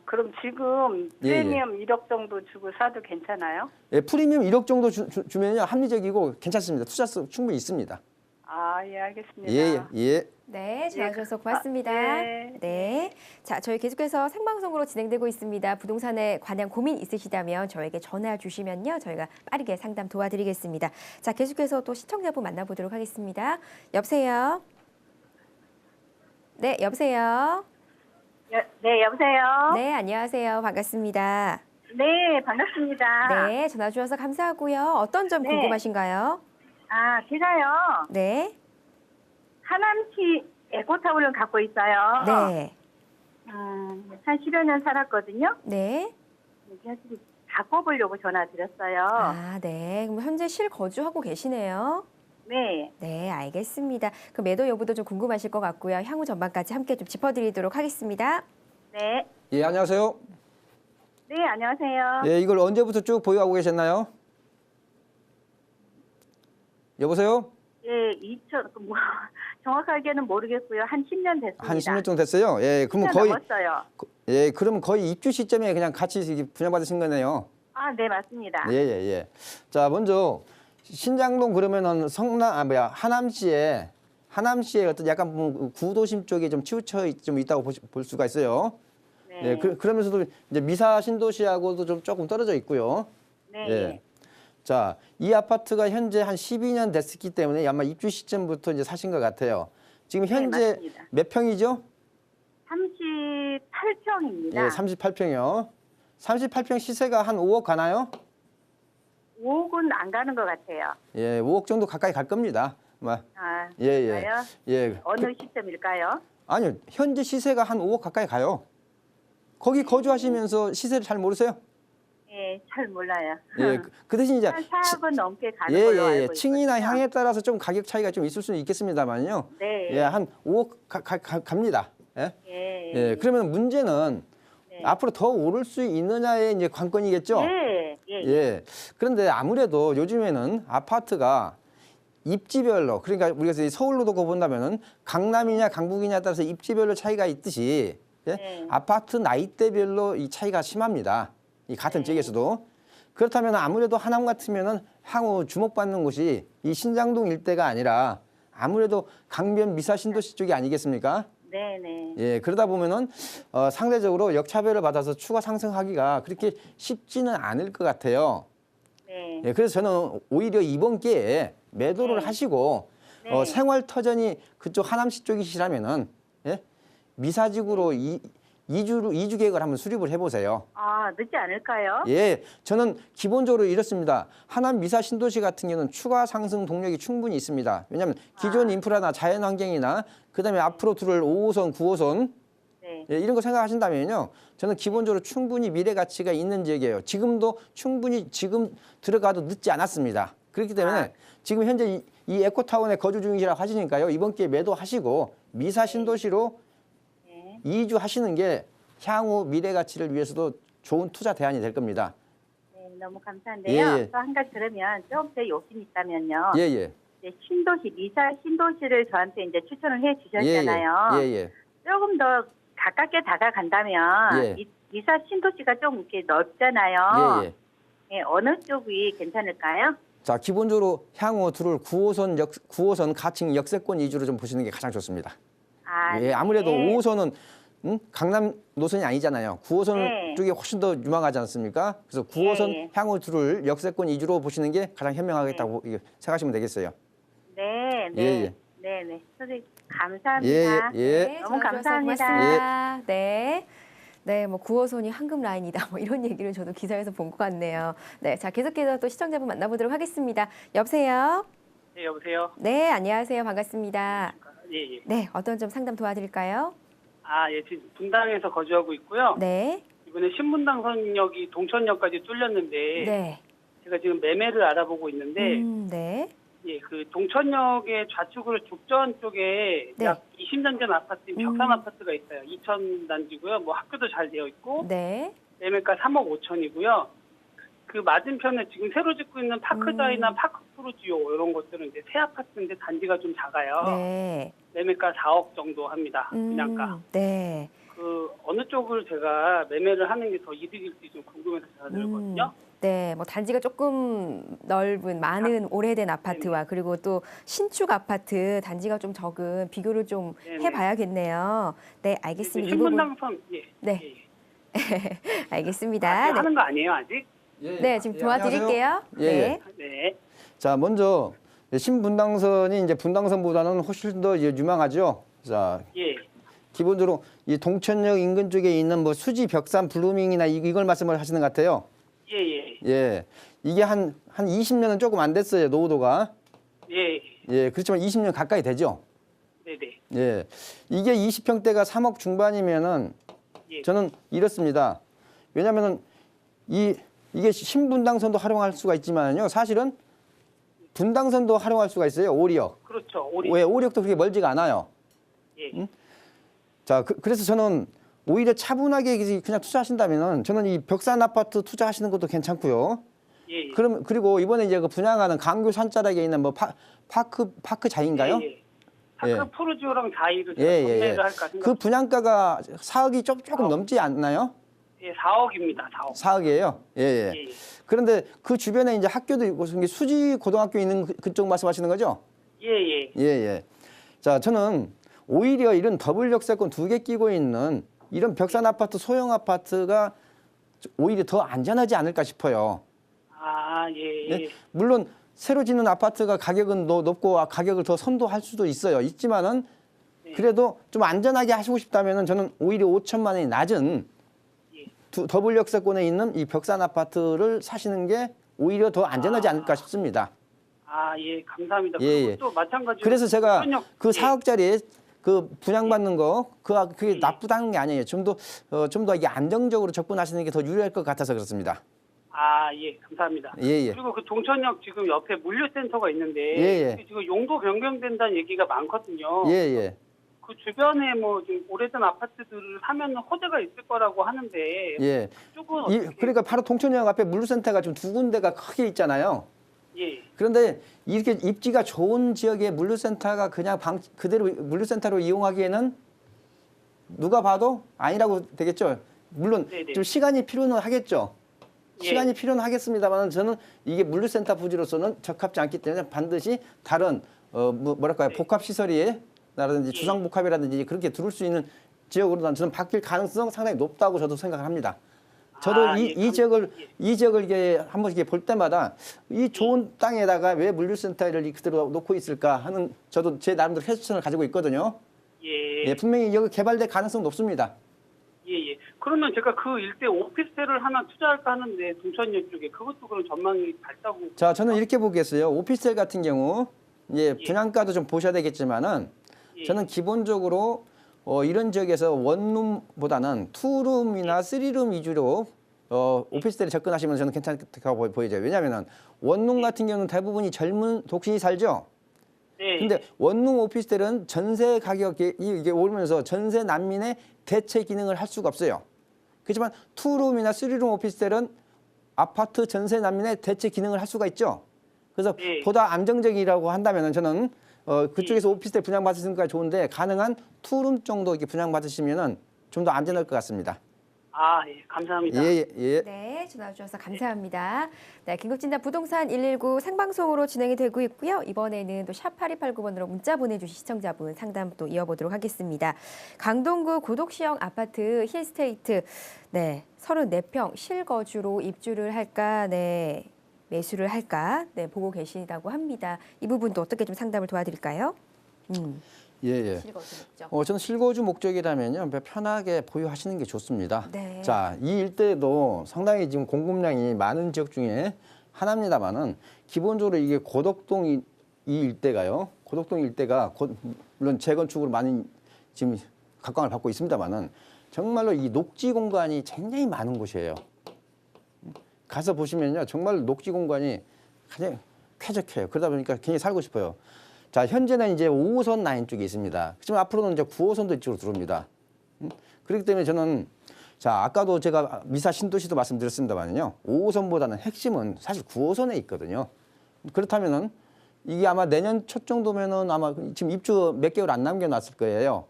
그럼 지금 예, 예. 프리미엄 1억 정도 주고 사도 괜찮아요? 예, 프리미엄 1억 정도 주면요. 합리적이고 괜찮습니다. 투자성 충분히 있습니다. 아, 예, 알겠습니다. 예, 예. 네, 전화 주셔서 고맙습니다. 네. 네. 자, 저희 계속해서 생방송으로 진행되고 있습니다. 부동산에 관한 고민 있으시다면 저에게 전화 주시면요. 저희가 빠르게 상담 도와드리겠습니다. 자, 계속해서 또 시청자분 만나보도록 하겠습니다. 여보세요? 네, 여보세요? 네, 여보세요? 네, 안녕하세요. 반갑습니다. 네, 반갑습니다. 네, 전화 주셔서 감사하고요. 어떤 점 네. 궁금하신가요? 제가요, 네. 하남시 에코타운을 갖고 있어요. 네. 한 10여 년 살았거든요. 네. 사실 바꿔보려고 전화 드렸어요. 아, 네. 그럼 현재 실거주하고 계시네요. 네. 네, 알겠습니다. 그 매도 여부도 좀 궁금하실 것 같고요. 향후 전반까지 함께 좀 짚어드리도록 하겠습니다. 네. 예, 안녕하세요. 네, 안녕하세요. 예, 이걸 언제부터 쭉 보유하고 계셨나요? 여보세요? 예, 정확하게는 모르겠고요. 한 10년 됐습니다. 한 10년 정도 됐어요. 예, 그러면 10년 거의 넘었어요. 예, 그러면 거의 입주 시점에 그냥 같이 분양받으신 거네요. 네, 맞습니다. 예, 예, 예. 자, 먼저 신장동 그러면은 하남시에 어떤 약간 뭐 구도심 쪽에 좀 치우쳐 좀 있다고 볼 수가 있어요. 네. 예, 그러면서도 이제 미사 신도시하고도 좀 조금 떨어져 있고요. 네. 예. 자, 이 아파트가 현재 한 12년 됐기 때문에 아마 입주 시점부터 이제 사신 것 같아요. 지금 현재 맞습니다. 몇 평이죠? 38평입니다. 예, 38평이요. 38평 시세가 한 5억 가나요? 5억은 안 가는 것 같아요. 예, 5억 정도 가까이 갈 겁니다. 예, 예. 그래요? 예. 어느 시점일까요? 아니요, 현재 시세가 한 5억 가까이 가요. 거기 거주하시면서 시세를 잘 모르세요? 예, 잘 몰라요. 예, 그 대신 이제 한 4억은 넘게 가는 예, 걸로 예, 알고 예. 있거든요. 층이나 향에 따라서 좀 가격 차이가 좀 있을 수는 있겠습니다만요. 네. 예, 한 5억 갑니다. 예? 예. 예, 그러면 문제는 네. 앞으로 더 오를 수 있느냐의 이제 관건이겠죠. 예. 예. 그런데 아무래도 요즘에는 아파트가 입지별로, 그러니까 우리가 서울로 두고 본다면은 강남이냐 강북이냐에 따라서 입지별로 차이가 있듯이 예? 네. 아파트 나이대별로 이 차이가 심합니다. 이 같은 네. 지역에서도. 그렇다면 아무래도 하남 같으면은 향후 주목받는 곳이 이 신장동 일대가 아니라 아무래도 강변 미사 신도시 쪽이 아니겠습니까? 네네. 예, 그러다 보면은 상대적으로 역차별을 받아서 추가 상승하기가 그렇게 쉽지는 않을 것 같아요. 네. 예, 그래서 저는 오히려 이번 기회에 매도를 네. 하시고 네. 생활 터전이 그쪽 하남시 쪽이시라면은 예? 미사직으로 이주 계획을 한번 수립을 해보세요. 늦지 않을까요? 예, 저는 기본적으로 이렇습니다. 하남 미사 신도시 같은 경우는 추가 상승 동력이 충분히 있습니다. 왜냐하면 기존 인프라나 자연 환경이나 그다음에 앞으로 들어올 5호선, 9호선 네. 예, 이런 거 생각하신다면요. 저는 기본적으로 충분히 미래 가치가 있는 지역이에요. 지금도 충분히 지금 들어가도 늦지 않았습니다. 그렇기 때문에 지금 현재 이 에코타운에 거주 중이시라고 하시니까요. 이번 기회에 매도하시고 미사 신도시로 네. 이주하시는 게 향후 미래 가치를 위해서도 좋은 투자 대안이 될 겁니다. 네, 너무 감사한데요. 예, 예. 또 한 가지 들으면 좀 더 욕심 있다면요. 예, 예. 이제 신도시, 미사 신도시를 저한테 이제 추천을 해 주셨잖아요. 예, 예. 조금 더 가깝게 다가간다면 예. 이 미사 신도시가 좀 이렇게 넓잖아요. 예, 예. 예, 어느 쪽이 괜찮을까요? 자, 기본적으로 향후 들어올 9호선 가칭 역세권 위주로 좀 보시는 게 가장 좋습니다. 예, 아무래도 네. 5호선은 강남 노선이 아니잖아요. 9호선 네. 쪽이 훨씬 더 유망하지 않습니까? 그래서 9호선 네. 향후 들어올 역세권 위주로 보시는 게 가장 현명하겠다고 이게 생각하시면 되겠어요. 네, 네. 예, 예. 네, 네. 선생님 감사합니다. 예, 예. 네, 너무 전화 주셔서 감사합니다. 고맙습니다. 네. 네, 뭐 9호선이 황금 라인이다. 뭐 이런 얘기를 저도 기사에서 본 것 같네요. 네, 자 계속해서 또 시청자분 만나보도록 하겠습니다. 여보세요. 네, 여보세요? 네, 안녕하세요. 반갑습니다. 예, 예. 네, 어떤 점 상담 도와드릴까요? 예, 지금 분당에서 거주하고 있고요. 네, 이번에 신분당 선역이 동천역까지 뚫렸는데 네, 제가 지금 매매를 알아보고 있는데 네, 예, 그 동천역의 좌측으로 죽전 쪽에 네. 약 20년 전 아파트인 벽산 아파트가 있어요. 2천 단지고요. 뭐 학교도 잘 되어 있고 네. 매매가 3억 5천이고요. 그 맞은편에 지금 새로 짓고 있는 파크다이나 파크프루지오 이런 것들은 이제 새 아파트인데 단지가 좀 작아요. 네. 매매가 4억 정도 합니다. 분양가. 네. 그 어느 쪽을 제가 매매를 하는 게 더 이득일지 좀 궁금해서 전화드렸거든요. 네, 뭐 단지가 조금 넓은 많은 오래된 아파트와 그리고 또 신축 아파트 단지가 좀 적은 비교를 좀 네네. 해봐야겠네요. 네, 알겠습니다. 이 부분 신분당선 예. 네. 예. 알겠습니다. 아, 네. 하는 거 아니에요 아직? 네, 지금 도와드릴게요. 예, 예. 네. 네. 자, 먼저 신분당선이 이제 분당선보다는 훨씬 더 이제 유망하죠. 자, 예. 기본적으로 이 동천역 인근 쪽에 있는 뭐 수지, 벽산, 블루밍이나 이걸 말씀을 하시는 것 같아요. 예, 예. 예, 이게 한 20년은 조금 안 됐어요, 노후도가. 예. 예, 그렇지만 20년 가까이 되죠. 네, 네. 예, 이게 20평대가 3억 중반이면은 예. 저는 이렇습니다. 왜냐면은 이게 신분당선도 활용할 수가 있지만요, 사실은 분당선도 활용할 수가 있어요, 오리역. 그렇죠. 오리. 왜 오리역도 그렇게 멀지가 않아요. 예. 자, 그래서 저는 오히려 차분하게 그냥 투자하신다면은 저는 이 벽산 아파트 투자하시는 것도 괜찮고요. 예. 예. 그리고 이번에 이제 그 분양하는 강교 산자락에 있는 뭐 파크자인가요? 예. 파크프루지오랑 자이를 예, 제가 예, 예. 판매를 할까 생각. 그 분양가가 4억이 조금 넘지 않나요? 예, 4억입니다. 4억. 4억이에요. 예, 예. 예. 그런데 그 주변에 이제 학교도 있고 수지 고등학교 있는 그쪽 말씀하시는 거죠? 예, 예. 예, 예. 자, 저는 오히려 이런 더블 역세권 2개 끼고 있는 이런 벽산 아파트, 소형 아파트가 오히려 더 안전하지 않을까 싶어요. 아, 예, 예. 네? 물론 새로 짓는 아파트가 가격은 높고 가격을 더 선도할 수도 있지만은 그래도 좀 안전하게 하시고 싶다면은 저는 오히려 5천만 원이 낮은 더블 역세권에 있는 이 벽산 아파트를 사시는 게 오히려 더 안전하지 않을까 싶습니다. 아, 예. 감사합니다. 예, 그리고 예. 또 마찬가지로 그래서 제가 동천역, 그 예. 4억짜리 그 분양받는 거 그게 나쁘다는 게 아니에요. 좀 더 이게 안정적으로 접근하시는 게 더 유리할 것 같아서 그렇습니다. 아, 예. 감사합니다. 예, 예. 그리고 그 동천역 지금 옆에 물류센터가 있는데 예, 예. 그게 지금 용도 변경된다는 얘기가 많거든요. 예, 예. 그 주변에 뭐 좀 오래된 아파트들을 사면 호재가 있을 거라고 하는데 예. 그쪽은 어떻게? 그러니까 바로 동천역 앞에 물류센터가 좀 2군데가 크게 있잖아요. 예. 그런데 이렇게 입지가 좋은 지역에 물류센터가 그냥 그대로 물류센터로 이용하기에는 누가 봐도 아니라고 되겠죠. 물론 네네. 좀 시간이 필요는 하겠죠. 예. 시간이 필요는 하겠습니다만 저는 이게 물류센터 부지로서는 적합지 않기 때문에 반드시 다른 뭐랄까요 복합시설이라든지 주상복합이라든지 그렇게 들을 수 있는 지역으로 저는 바뀔 가능성 상당히 높다고 저도 생각을 합니다. 저도 아, 이 지역을 이게 한번 이렇게 볼 때마다 이 좋은 땅에다가 왜 물류센터를 그대로 놓고 있을까 하는 저도 제 나름대로 해수천을 가지고 있거든요. 예. 예, 분명히 여기 개발될 가능성 높습니다. 예, 예. 그러면 제가 그 일대 오피스텔을 하나 투자할까 하는데 동천역 쪽에 그것도 그럼 전망이 밝다고. 자, 저는 이렇게 보겠어요. 오피스텔 같은 경우 예, 예. 분양가도 좀 보셔야 되겠지만은 예. 저는 기본적으로 이런 지역에서 원룸보다는 투룸이나 쓰리룸 위주로 오피스텔에 접근하시면 저는 괜찮다고 보여져요. 왜냐하면 원룸 같은 경우는 대부분이 젊은 독신이 살죠. 네. 근데 원룸 오피스텔은 전세 가격이 이게 오르면서 전세 난민의 대체 기능을 할 수가 없어요. 그렇지만 투룸이나 쓰리룸 오피스텔은 아파트 전세 난민의 대체 기능을 할 수가 있죠. 그래서 네. 보다 안정적이라고 한다면 저는 그쪽에서 오피스텔 분양 받으시는 게 좋은데 가능한 투룸 정도 이렇게 분양 받으시면은 좀 더 안전할 것 같습니다. 아, 예. 감사합니다. 예, 예. 네, 전화 주셔서 감사합니다. 네, 긴급진단 부동산 119 생방송으로 진행이 되고 있고요. 이번에는 또 샵 8289번으로 문자 보내주신 시청자분 상담 또 이어보도록 하겠습니다. 강동구 고독시형 아파트 힐스테이트, 네, 34평 실거주로 입주를 할까, 네, 매수를 할까, 네, 보고 계시다고 합니다. 이 부분도 어떻게 좀 상담을 도와드릴까요? 예, 예. 실거주 목적. 저는 실거주 목적이라면요 편하게 보유하시는 게 좋습니다. 네. 자, 이 일대도 상당히 지금 공급량이 많은 지역 중에 하나입니다만은 기본적으로 이게 고덕동 이 일대가요. 고덕동 일대가 물론 재건축으로 많이 지금 각광을 받고 있습니다만은 정말로 이 녹지 공간이 굉장히 많은 곳이에요. 가서 보시면요 정말 녹지 공간이 쾌적해요. 그러다 보니까 굉장히 살고 싶어요. 자, 현재는 이제 5호선 라인 쪽에 있습니다. 그렇지만 앞으로는 이제 9호선도 이쪽으로 들어옵니다. 그렇기 때문에 저는 자, 아까도 제가 미사 신도시도 말씀드렸습니다만요. 5호선보다는 핵심은 사실 9호선에 있거든요. 그렇다면은 이게 아마 내년 초 정도면은 아마 지금 입주 몇 개월 안 남겨놨을 거예요.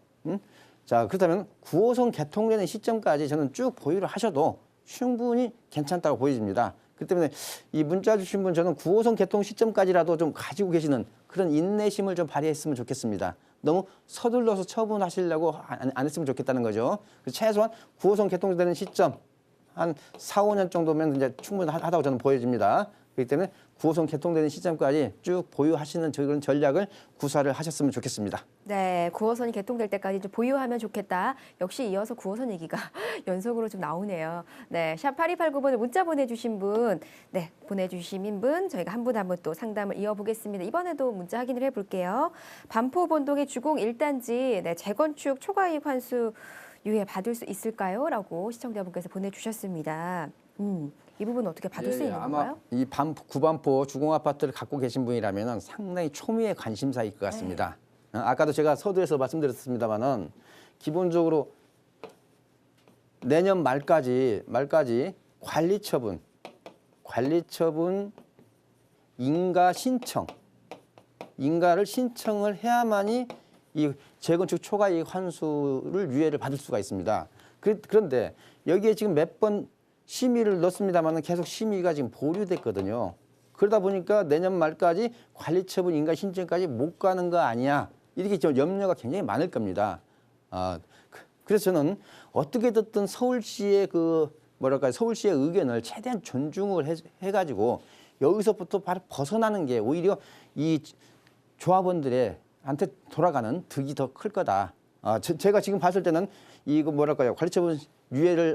자, 그렇다면 9호선 개통되는 시점까지 저는 쭉 보유를 하셔도 충분히 괜찮다고 보여집니다. 그렇기 때문에 이 문자 주신 분 저는 9호선 개통 시점까지라도 좀 가지고 계시는 그런 인내심을 좀 발휘했으면 좋겠습니다. 너무 서둘러서 처분하시려고 안 했으면 좋겠다는 거죠. 최소한 9호선 개통되는 시점 한 4, 5년 정도면 이제 충분하다고 저는 보여집니다. 그렇기 때문에 9호선 개통되는 시점까지 쭉 보유하시는 그런 전략을 구사를 하셨으면 좋겠습니다. 네, 9호선이 개통될 때까지 좀 보유하면 좋겠다. 역시 이어서 9호선 얘기가 연속으로 좀 나오네요. 네, 샵 8289번을 문자 보내주신 분, 네, 보내주신 분 저희가 한 분 한 분 또 상담을 이어보겠습니다. 이번에도 문자 확인을 해볼게요. 반포본동의 주공 1단지 네, 재건축 초과이익 환수 유예 받을 수 있을까요? 라고 시청자분께서 보내주셨습니다. 이 부분 어떻게 받을 수 있는 아마 건가요? 이 구반포 주공 아파트를 갖고 계신 분이라면 상당히 초미의 관심사일 것 같습니다. 아까도 제가 서두에서 말씀드렸습니다만은 기본적으로 내년 말까지 관리처분 인가를 신청을 해야만이 이 재건축 초과이익 환수를 유예를 받을 수가 있습니다. 그런데 여기에 지금 몇 번 심의를 넣습니다만 계속 심의가 지금 보류됐거든요. 그러다 보니까 내년 말까지 관리처분 인가 신청까지 못 가는 거 아니야. 이렇게 좀 염려가 굉장히 많을 겁니다. 그래서 저는 어떻게 됐든 서울시의 서울시의 의견을 최대한 존중을 해가지고 여기서부터 바로 벗어나는 게 오히려 이 조합원들한테 돌아가는 득이 더 클 거다. 제가 지금 봤을 때는 관리처분 유예를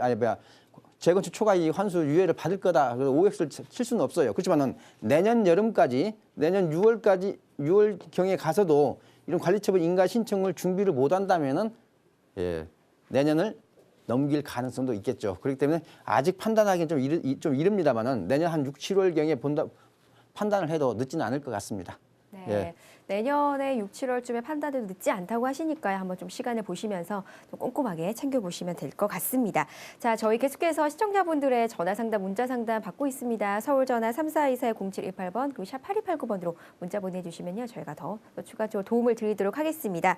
재건축 초과이익 환수 유예를 받을 거다. OX를 칠 수는 없어요. 그렇지만은 내년 여름까지, 내년 6월경에 가서도 이런 관리처분 인가 신청을 준비를 못 한다면은 내년을 넘길 가능성도 있겠죠. 그렇기 때문에 아직 판단하기는 좀 이릅니다만은 내년 한 6, 7월경에 판단을 해도 늦지는 않을 것 같습니다. 네. 예. 내년에 6, 7월쯤에 판단해도 늦지 않다고 하시니까요. 한번 좀 시간을 보시면서 좀 꼼꼼하게 챙겨보시면 될 것 같습니다. 자, 저희 계속해서 시청자분들의 전화 상담, 문자 상담 받고 있습니다. 서울 전화 3424-0718번 그리고 샵 8289번으로 문자 보내주시면요. 저희가 더 추가적으로 도움을 드리도록 하겠습니다.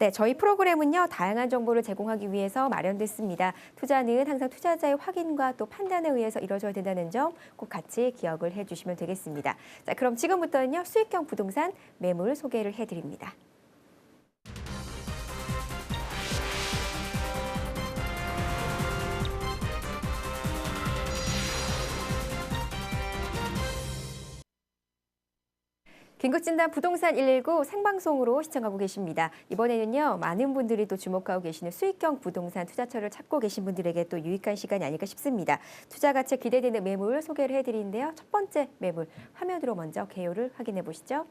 네, 저희 프로그램은요. 다양한 정보를 제공하기 위해서 마련됐습니다. 투자는 항상 투자자의 확인과 또 판단에 의해서 이루어져야 된다는 점 꼭 같이 기억을 해주시면 되겠습니다. 자, 그럼 지금부터는요. 수익형 부동산 매물 소개를 해드립니다. 긴급진단 부동산 119 생방송으로 시청하고 계십니다. 이번에는요, 많은 분들이 또 주목하고 계시는 수익형 부동산 투자처를 찾고 계신 분들에게 또 유익한 시간이 아닐까 싶습니다. 투자 가치에 기대되는 매물 소개를 해드리는데요. 첫 번째 매물 화면으로 먼저 개요를 확인해 보시죠.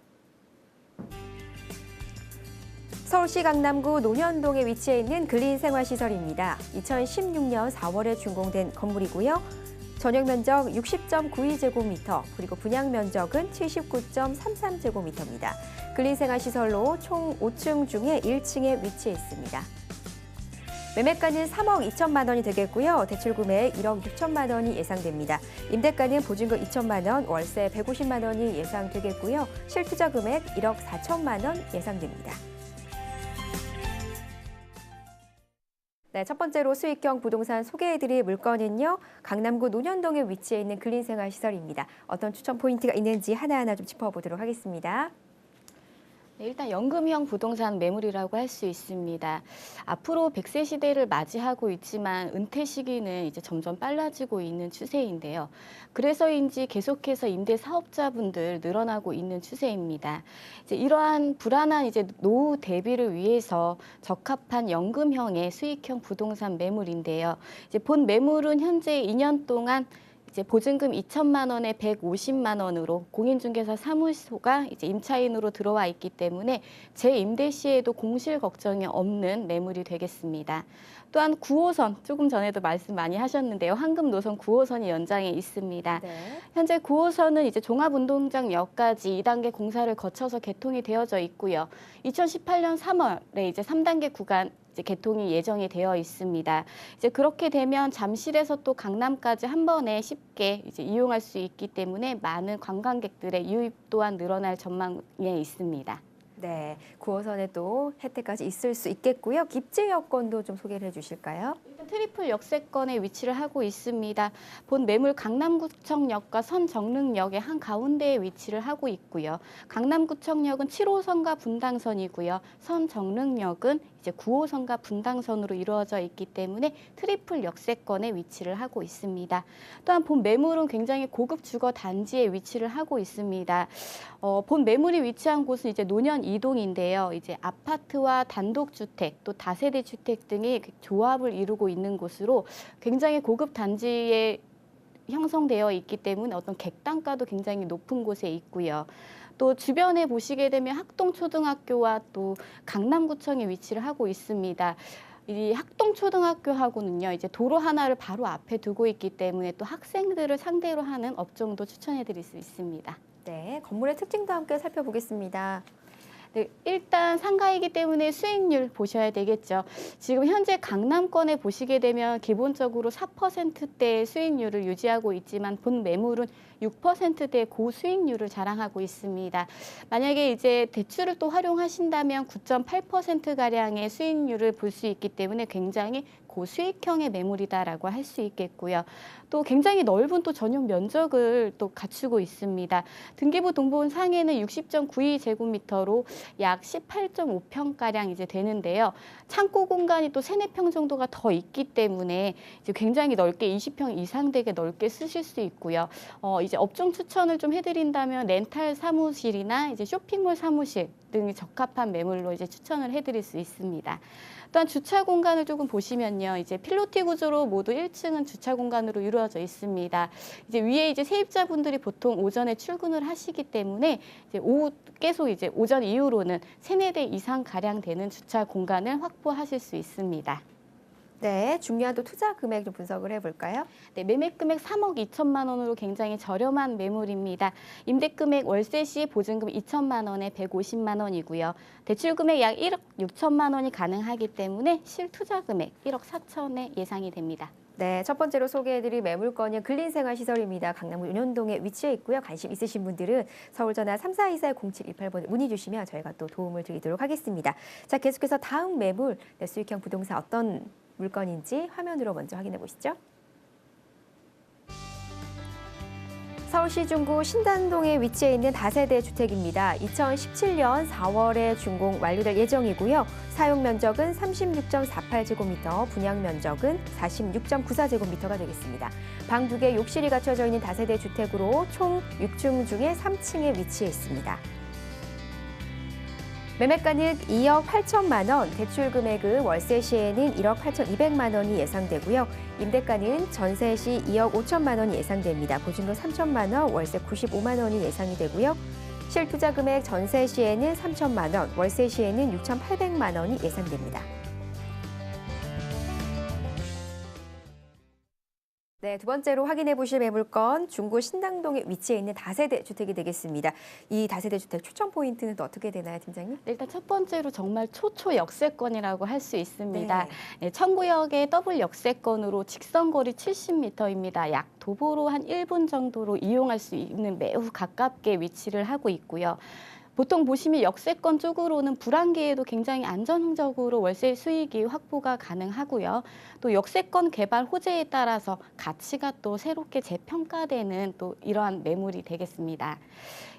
서울시 강남구 논현동에 위치해 있는 근린생활시설입니다. 2016년 4월에 준공된 건물이고요. 전용 면적 60.92제곱미터, 그리고 분양 면적은 79.33제곱미터입니다. 근린생활시설로 총 5층 중에 1층에 위치해 있습니다. 매매가는 3억 2천만 원이 되겠고요. 대출 금액 1억 6천만 원이 예상됩니다. 임대가는 보증금 2천만 원, 월세 150만 원이 예상되겠고요. 실투자 금액 1억 4천만 원 예상됩니다. 네, 첫 번째로 수익형 부동산 소개해드릴 물건은요. 강남구 논현동에 위치해 있는 근린생활시설입니다. 어떤 추천 포인트가 있는지 하나하나 좀 짚어보도록 하겠습니다. 네, 일단 연금형 부동산 매물이라고 할 수 있습니다. 앞으로 100세 시대를 맞이하고 있지만 은퇴 시기는 이제 점점 빨라지고 있는 추세인데요. 그래서인지 계속해서 임대 사업자분들 늘어나고 있는 추세입니다. 이제 이러한 불안한 이제 노후 대비를 위해서 적합한 연금형의 수익형 부동산 매물인데요. 이제 본 매물은 현재 2년 동안 이제 보증금 2천만 원에 150만 원으로 공인중개사 사무소가 이제 임차인으로 들어와 있기 때문에 재임대 시에도 공실 걱정이 없는 매물이 되겠습니다. 또한 9호선, 조금 전에도 말씀 많이 하셨는데요. 황금 노선 9호선이 연장에 있습니다. 네. 현재 9호선은 이제 종합운동장역까지 2단계 공사를 거쳐서 개통이 되어져 있고요. 2018년 3월에 이제 3단계 구간 이제 개통이 예정이 되어 있습니다. 이제 그렇게 되면 잠실에서 또 강남까지 한 번에 쉽게 이제 이용할 수 있기 때문에 많은 관광객들의 유입 또한 늘어날 전망에 있습니다. 네, 9호선에 또 혜택까지 있을 수 있겠고요. 입지 여건도 좀 소개를 해주실까요? 일단 트리플 역세권에 위치를 하고 있습니다. 본 매물 강남구청역과 선정릉역의 한가운데에 위치를 하고 있고요. 강남구청역은 7호선과 분당선이고요. 선정릉역은 이제 9호선과 분당선으로 이루어져 있기 때문에 트리플 역세권에 위치를 하고 있습니다. 또한 본 매물은 굉장히 고급 주거 단지에 위치를 하고 있습니다. 본 매물이 위치한 곳은 이제 노년 이동인데요. 이제 아파트와 단독주택 또 다세대 주택 등이 조합을 이루고 있는 곳으로 굉장히 고급 단지에 형성되어 있기 때문에 어떤 객단가도 굉장히 높은 곳에 있고요. 또 주변에 보시게 되면 학동초등학교와 또 강남구청에 위치를 하고 있습니다. 이 학동초등학교하고는요, 이제 도로 하나를 바로 앞에 두고 있기 때문에 또 학생들을 상대로 하는 업종도 추천해 드릴 수 있습니다. 네, 건물의 특징도 함께 살펴보겠습니다. 네, 일단 상가이기 때문에 수익률 보셔야 되겠죠. 지금 현재 강남권에 보시게 되면 기본적으로 4%대의 수익률을 유지하고 있지만 본 매물은 6%대 고수익률을 자랑하고 있습니다. 만약에 이제 대출을 또 활용하신다면 9.8%가량의 수익률을 볼 수 있기 때문에 굉장히 고수익형의 매물이다라고 할 수 있겠고요. 또 굉장히 넓은 또 전용 면적을 또 갖추고 있습니다. 등기부 등본 상에는 60.92제곱미터로 약 18.5평가량 이제 되는데요. 창고 공간이 또 3, 4평 정도가 더 있기 때문에 이제 굉장히 넓게 20평 이상 되게 넓게 쓰실 수 있고요. 이제 업종 추천을 좀 해드린다면 렌탈 사무실이나 이제 쇼핑몰 사무실 등이 적합한 매물로 이제 추천을 해드릴 수 있습니다. 또한 주차 공간을 조금 보시면요, 이제 필로티 구조로 모두 1층은 주차 공간으로 이루어져 있습니다. 이제 위에 이제 세입자분들이 보통 오전에 출근을 하시기 때문에 이제 오후 계속 이제 오전 이후로는 3, 4대 이상 가량 되는 주차 공간을 확보하실 수 있습니다. 네, 중요한 또 투자 금액 좀 분석을 해볼까요? 네, 매매 금액 3억 2천만 원으로 굉장히 저렴한 매물입니다. 임대 금액 월세 시 보증금 2천만 원에 150만 원이고요. 대출 금액 약 1억 6천만 원이 가능하기 때문에 실투자 금액 1억 4천에 예상이 됩니다. 네, 첫 번째로 소개해드릴 매물건이 근린생활시설입니다. 강남 은현동에 위치해 있고요. 관심 있으신 분들은 서울전화 3424-0718번에 문의 주시면 저희가 또 도움을 드리도록 하겠습니다. 자, 계속해서 다음 매물, 수익형 부동산 어떤 물건인지 화면으로 먼저 확인해 보시죠. 서울시 중구 신단동에 위치해 있는 다세대 주택입니다. 2017년 4월에 준공 완료될 예정이고요. 사용 면적은 36.48제곱미터, 분양 면적은 46.94제곱미터가 되겠습니다. 방 2개, 욕실이 갖춰져 있는 다세대 주택으로 총 6층 중에 3층에 위치해 있습니다. 매매가는 2억 8천만 원, 대출 금액은 월세 시에는 1억 8,200만 원이 예상되고요. 임대가는 전세 시 2억 5천만 원이 예상됩니다. 보증금 3천만 원, 월세 95만 원이 예상이 되고요. 실투자 금액 전세 시에는 3천만 원, 월세 시에는 6,800만 원이 예상됩니다. 네, 두 번째로 확인해 보실 매물건 중구 신당동에 위치해 있는 다세대 주택이 되겠습니다. 이 다세대 주택 추천 포인트는 또 어떻게 되나요, 팀장님? 일단 첫 번째로 정말 초초 역세권이라고 할 수 있습니다. 네. 네, 청구역의 더블 역세권으로 직선거리 70m입니다. 약 도보로 한 1분 정도로 이용할 수 있는 매우 가깝게 위치를 하고 있고요. 보통 보시면 역세권 쪽으로는 불안기에도 굉장히 안정적으로 월세 수익이 확보가 가능하고요. 또 역세권 개발 호재에 따라서 가치가 또 새롭게 재평가되는 또 이러한 매물이 되겠습니다.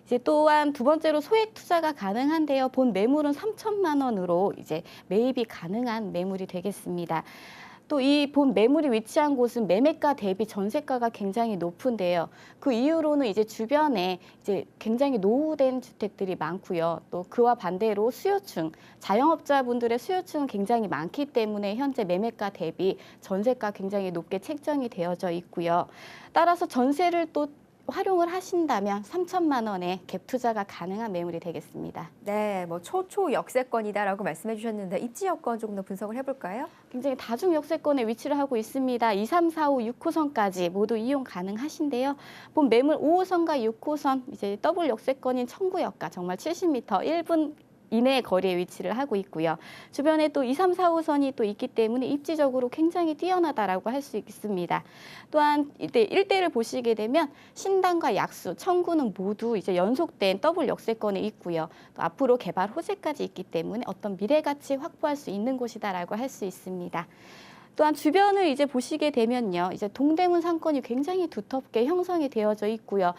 이제 또한 두 번째로 소액 투자가 가능한데요. 본 매물은 3천만 원으로 이제 매입이 가능한 매물이 되겠습니다. 또 이 본 매물이 위치한 곳은 매매가 대비 전세가가 굉장히 높은데요. 그 이유로는 이제 주변에 이제 굉장히 노후된 주택들이 많고요. 또 그와 반대로 수요층, 자영업자분들의 수요층은 굉장히 많기 때문에 현재 매매가 대비 전세가 굉장히 높게 책정이 되어져 있고요. 따라서 전세를 또 활용을 하신다면 3천만 원에 갭 투자가 가능한 매물이 되겠습니다. 네, 뭐 초초 역세권이다라고 말씀해 주셨는데 입지 여건 조금 더 분석을 해볼까요? 굉장히 다중 역세권에 위치를 하고 있습니다. 2, 3, 4, 5, 6호선까지 모두 이용 가능하신데요. 본 매물 5호선과 6호선 이제 더블 역세권인 청구역가 정말 70m 1분 이내의 거리에 위치를 하고 있고요. 주변에 또 2, 3, 4호선이 또 있기 때문에 입지적으로 굉장히 뛰어나다라고 할 수 있습니다. 또한 이때 일대를 보시게 되면 신당과 약수, 청구는 모두 이제 연속된 더블 역세권에 있고요. 또 앞으로 개발 호재까지 있기 때문에 어떤 미래 가치 확보할 수 있는 곳이다라고 할 수 있습니다. 또한 주변을 이제 보시게 되면요, 이제 동대문 상권이 굉장히 두텁게 형성이 되어져 있고요.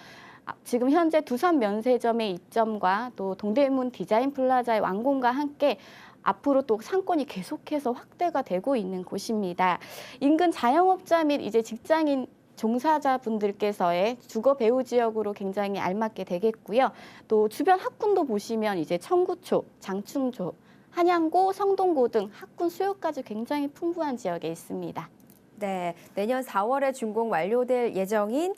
지금 현재 두산 면세점의 입점과 또 동대문 디자인 플라자의 완공과 함께 앞으로 또 상권이 계속해서 확대가 되고 있는 곳입니다. 인근 자영업자 및 이제 직장인 종사자분들께서의 주거 배후 지역으로 굉장히 알맞게 되겠고요. 또 주변 학군도 보시면 이제 청구초, 장충조, 한양고, 성동고 등 학군 수요까지 굉장히 풍부한 지역에 있습니다. 네, 내년 4월에 준공 완료될 예정인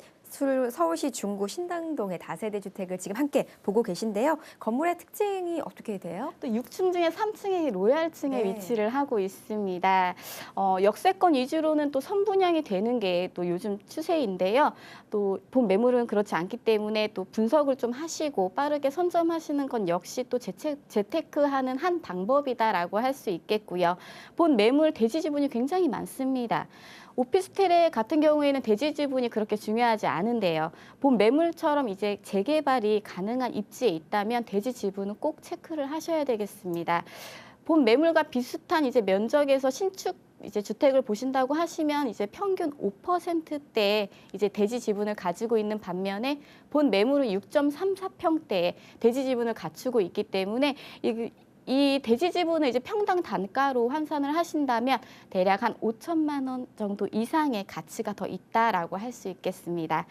서울시 중구 신당동의 다세대 주택을 지금 함께 보고 계신데요. 건물의 특징이 어떻게 돼요? 또 6층 중에 3층이 로얄층에 네. 위치를 하고 있습니다. 역세권 위주로는 또 선분양이 되는 게 또 요즘 추세인데요. 또 본 매물은 그렇지 않기 때문에 또 분석을 좀 하시고 빠르게 선점하시는 건 역시 또 재테크하는 한 방법이다라고 할 수 있겠고요. 본 매물 대지 지분이 굉장히 많습니다. 오피스텔 같은 경우에는 대지 지분이 그렇게 중요하지 않은데요. 본 매물처럼 이제 재개발이 가능한 입지에 있다면 대지 지분은 꼭 체크를 하셔야 되겠습니다. 본 매물과 비슷한 이제 면적에서 신축 이제 주택을 보신다고 하시면 이제 평균 5%대 이제 대지 지분을 가지고 있는 반면에 본 매물은 6.34평대의 대지 지분을 갖추고 있기 때문에 이 대지 지분을 이제 평당 단가로 환산을 하신다면 대략 한 5천만 원 정도 이상의 가치가 더 있다라고 할 수 있겠습니다.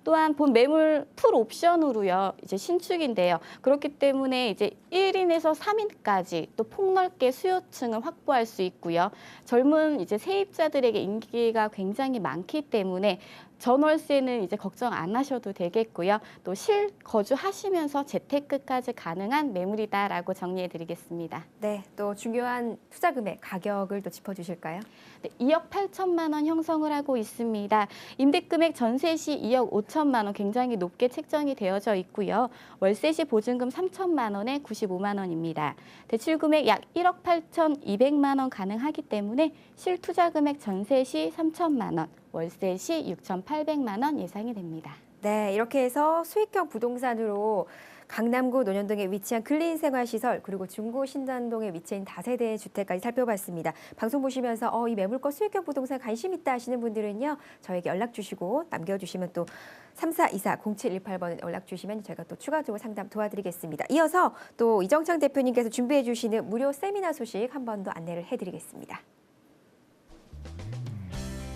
또한 본 매물 풀 옵션으로요, 이제 신축인데요. 그렇기 때문에 이제 1인에서 3인까지 또 폭넓게 수요층을 확보할 수 있고요. 젊은 이제 세입자들에게 인기가 굉장히 많기 때문에 전월세는 이제 걱정 안 하셔도 되겠고요. 또 실거주하시면서 재테크까지 가능한 매물이다라고 정리해드리겠습니다. 네, 또 중요한 투자 금액 가격을 또 짚어주실까요? 네, 2억 8천만 원 형성을 하고 있습니다. 임대금액 전세 시 2억 5천만 원 굉장히 높게 책정이 되어져 있고요. 월세 시 보증금 3천만 원에 95만 원입니다. 대출 금액 약 1억 8천2백만 원 가능하기 때문에 실투자 금액 전세 시 3천만 원, 월세 시 6,800만 원 예상이 됩니다. 네, 이렇게 해서 수익형 부동산으로 강남구 논현동에 위치한 근린 생활시설 그리고 중구 신당동에 위치한 다세대 주택까지 살펴봤습니다. 방송 보시면서 이 매물권 수익형 부동산 관심 있다 하시는 분들은요. 저에게 연락 주시고 남겨주시면 또 3424-0718번에 연락 주시면 저희가 또 추가적으로 상담 도와드리겠습니다. 이어서 또 이정창 대표님께서 준비해 주시는 무료 세미나 소식 한 번 더 안내를 해드리겠습니다.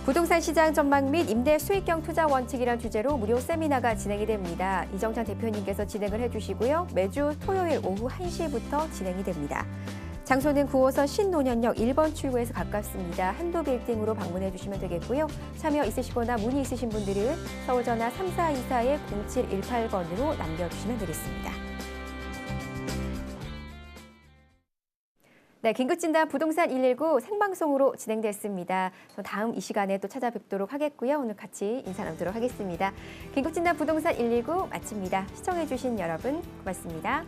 부동산 시장 전망 및 임대 수익형 투자 원칙이란 주제로 무료 세미나가 진행이 됩니다. 이정찬 대표님께서 진행을 해주시고요. 매주 토요일 오후 1시부터 진행이 됩니다. 장소는 9호선 신논현역 1번 출구에서 가깝습니다. 한도 빌딩으로 방문해 주시면 되겠고요. 참여 있으시거나 문의 있으신 분들은 서울전화 3424-0718번으로 남겨주시면 되겠습니다. 네, 긴급진단 부동산 119 생방송으로 진행됐습니다. 다음 이 시간에 또 찾아뵙도록 하겠고요. 오늘 같이 인사 나누도록 하겠습니다. 긴급진단 부동산 119 마칩니다. 시청해주신 여러분 고맙습니다.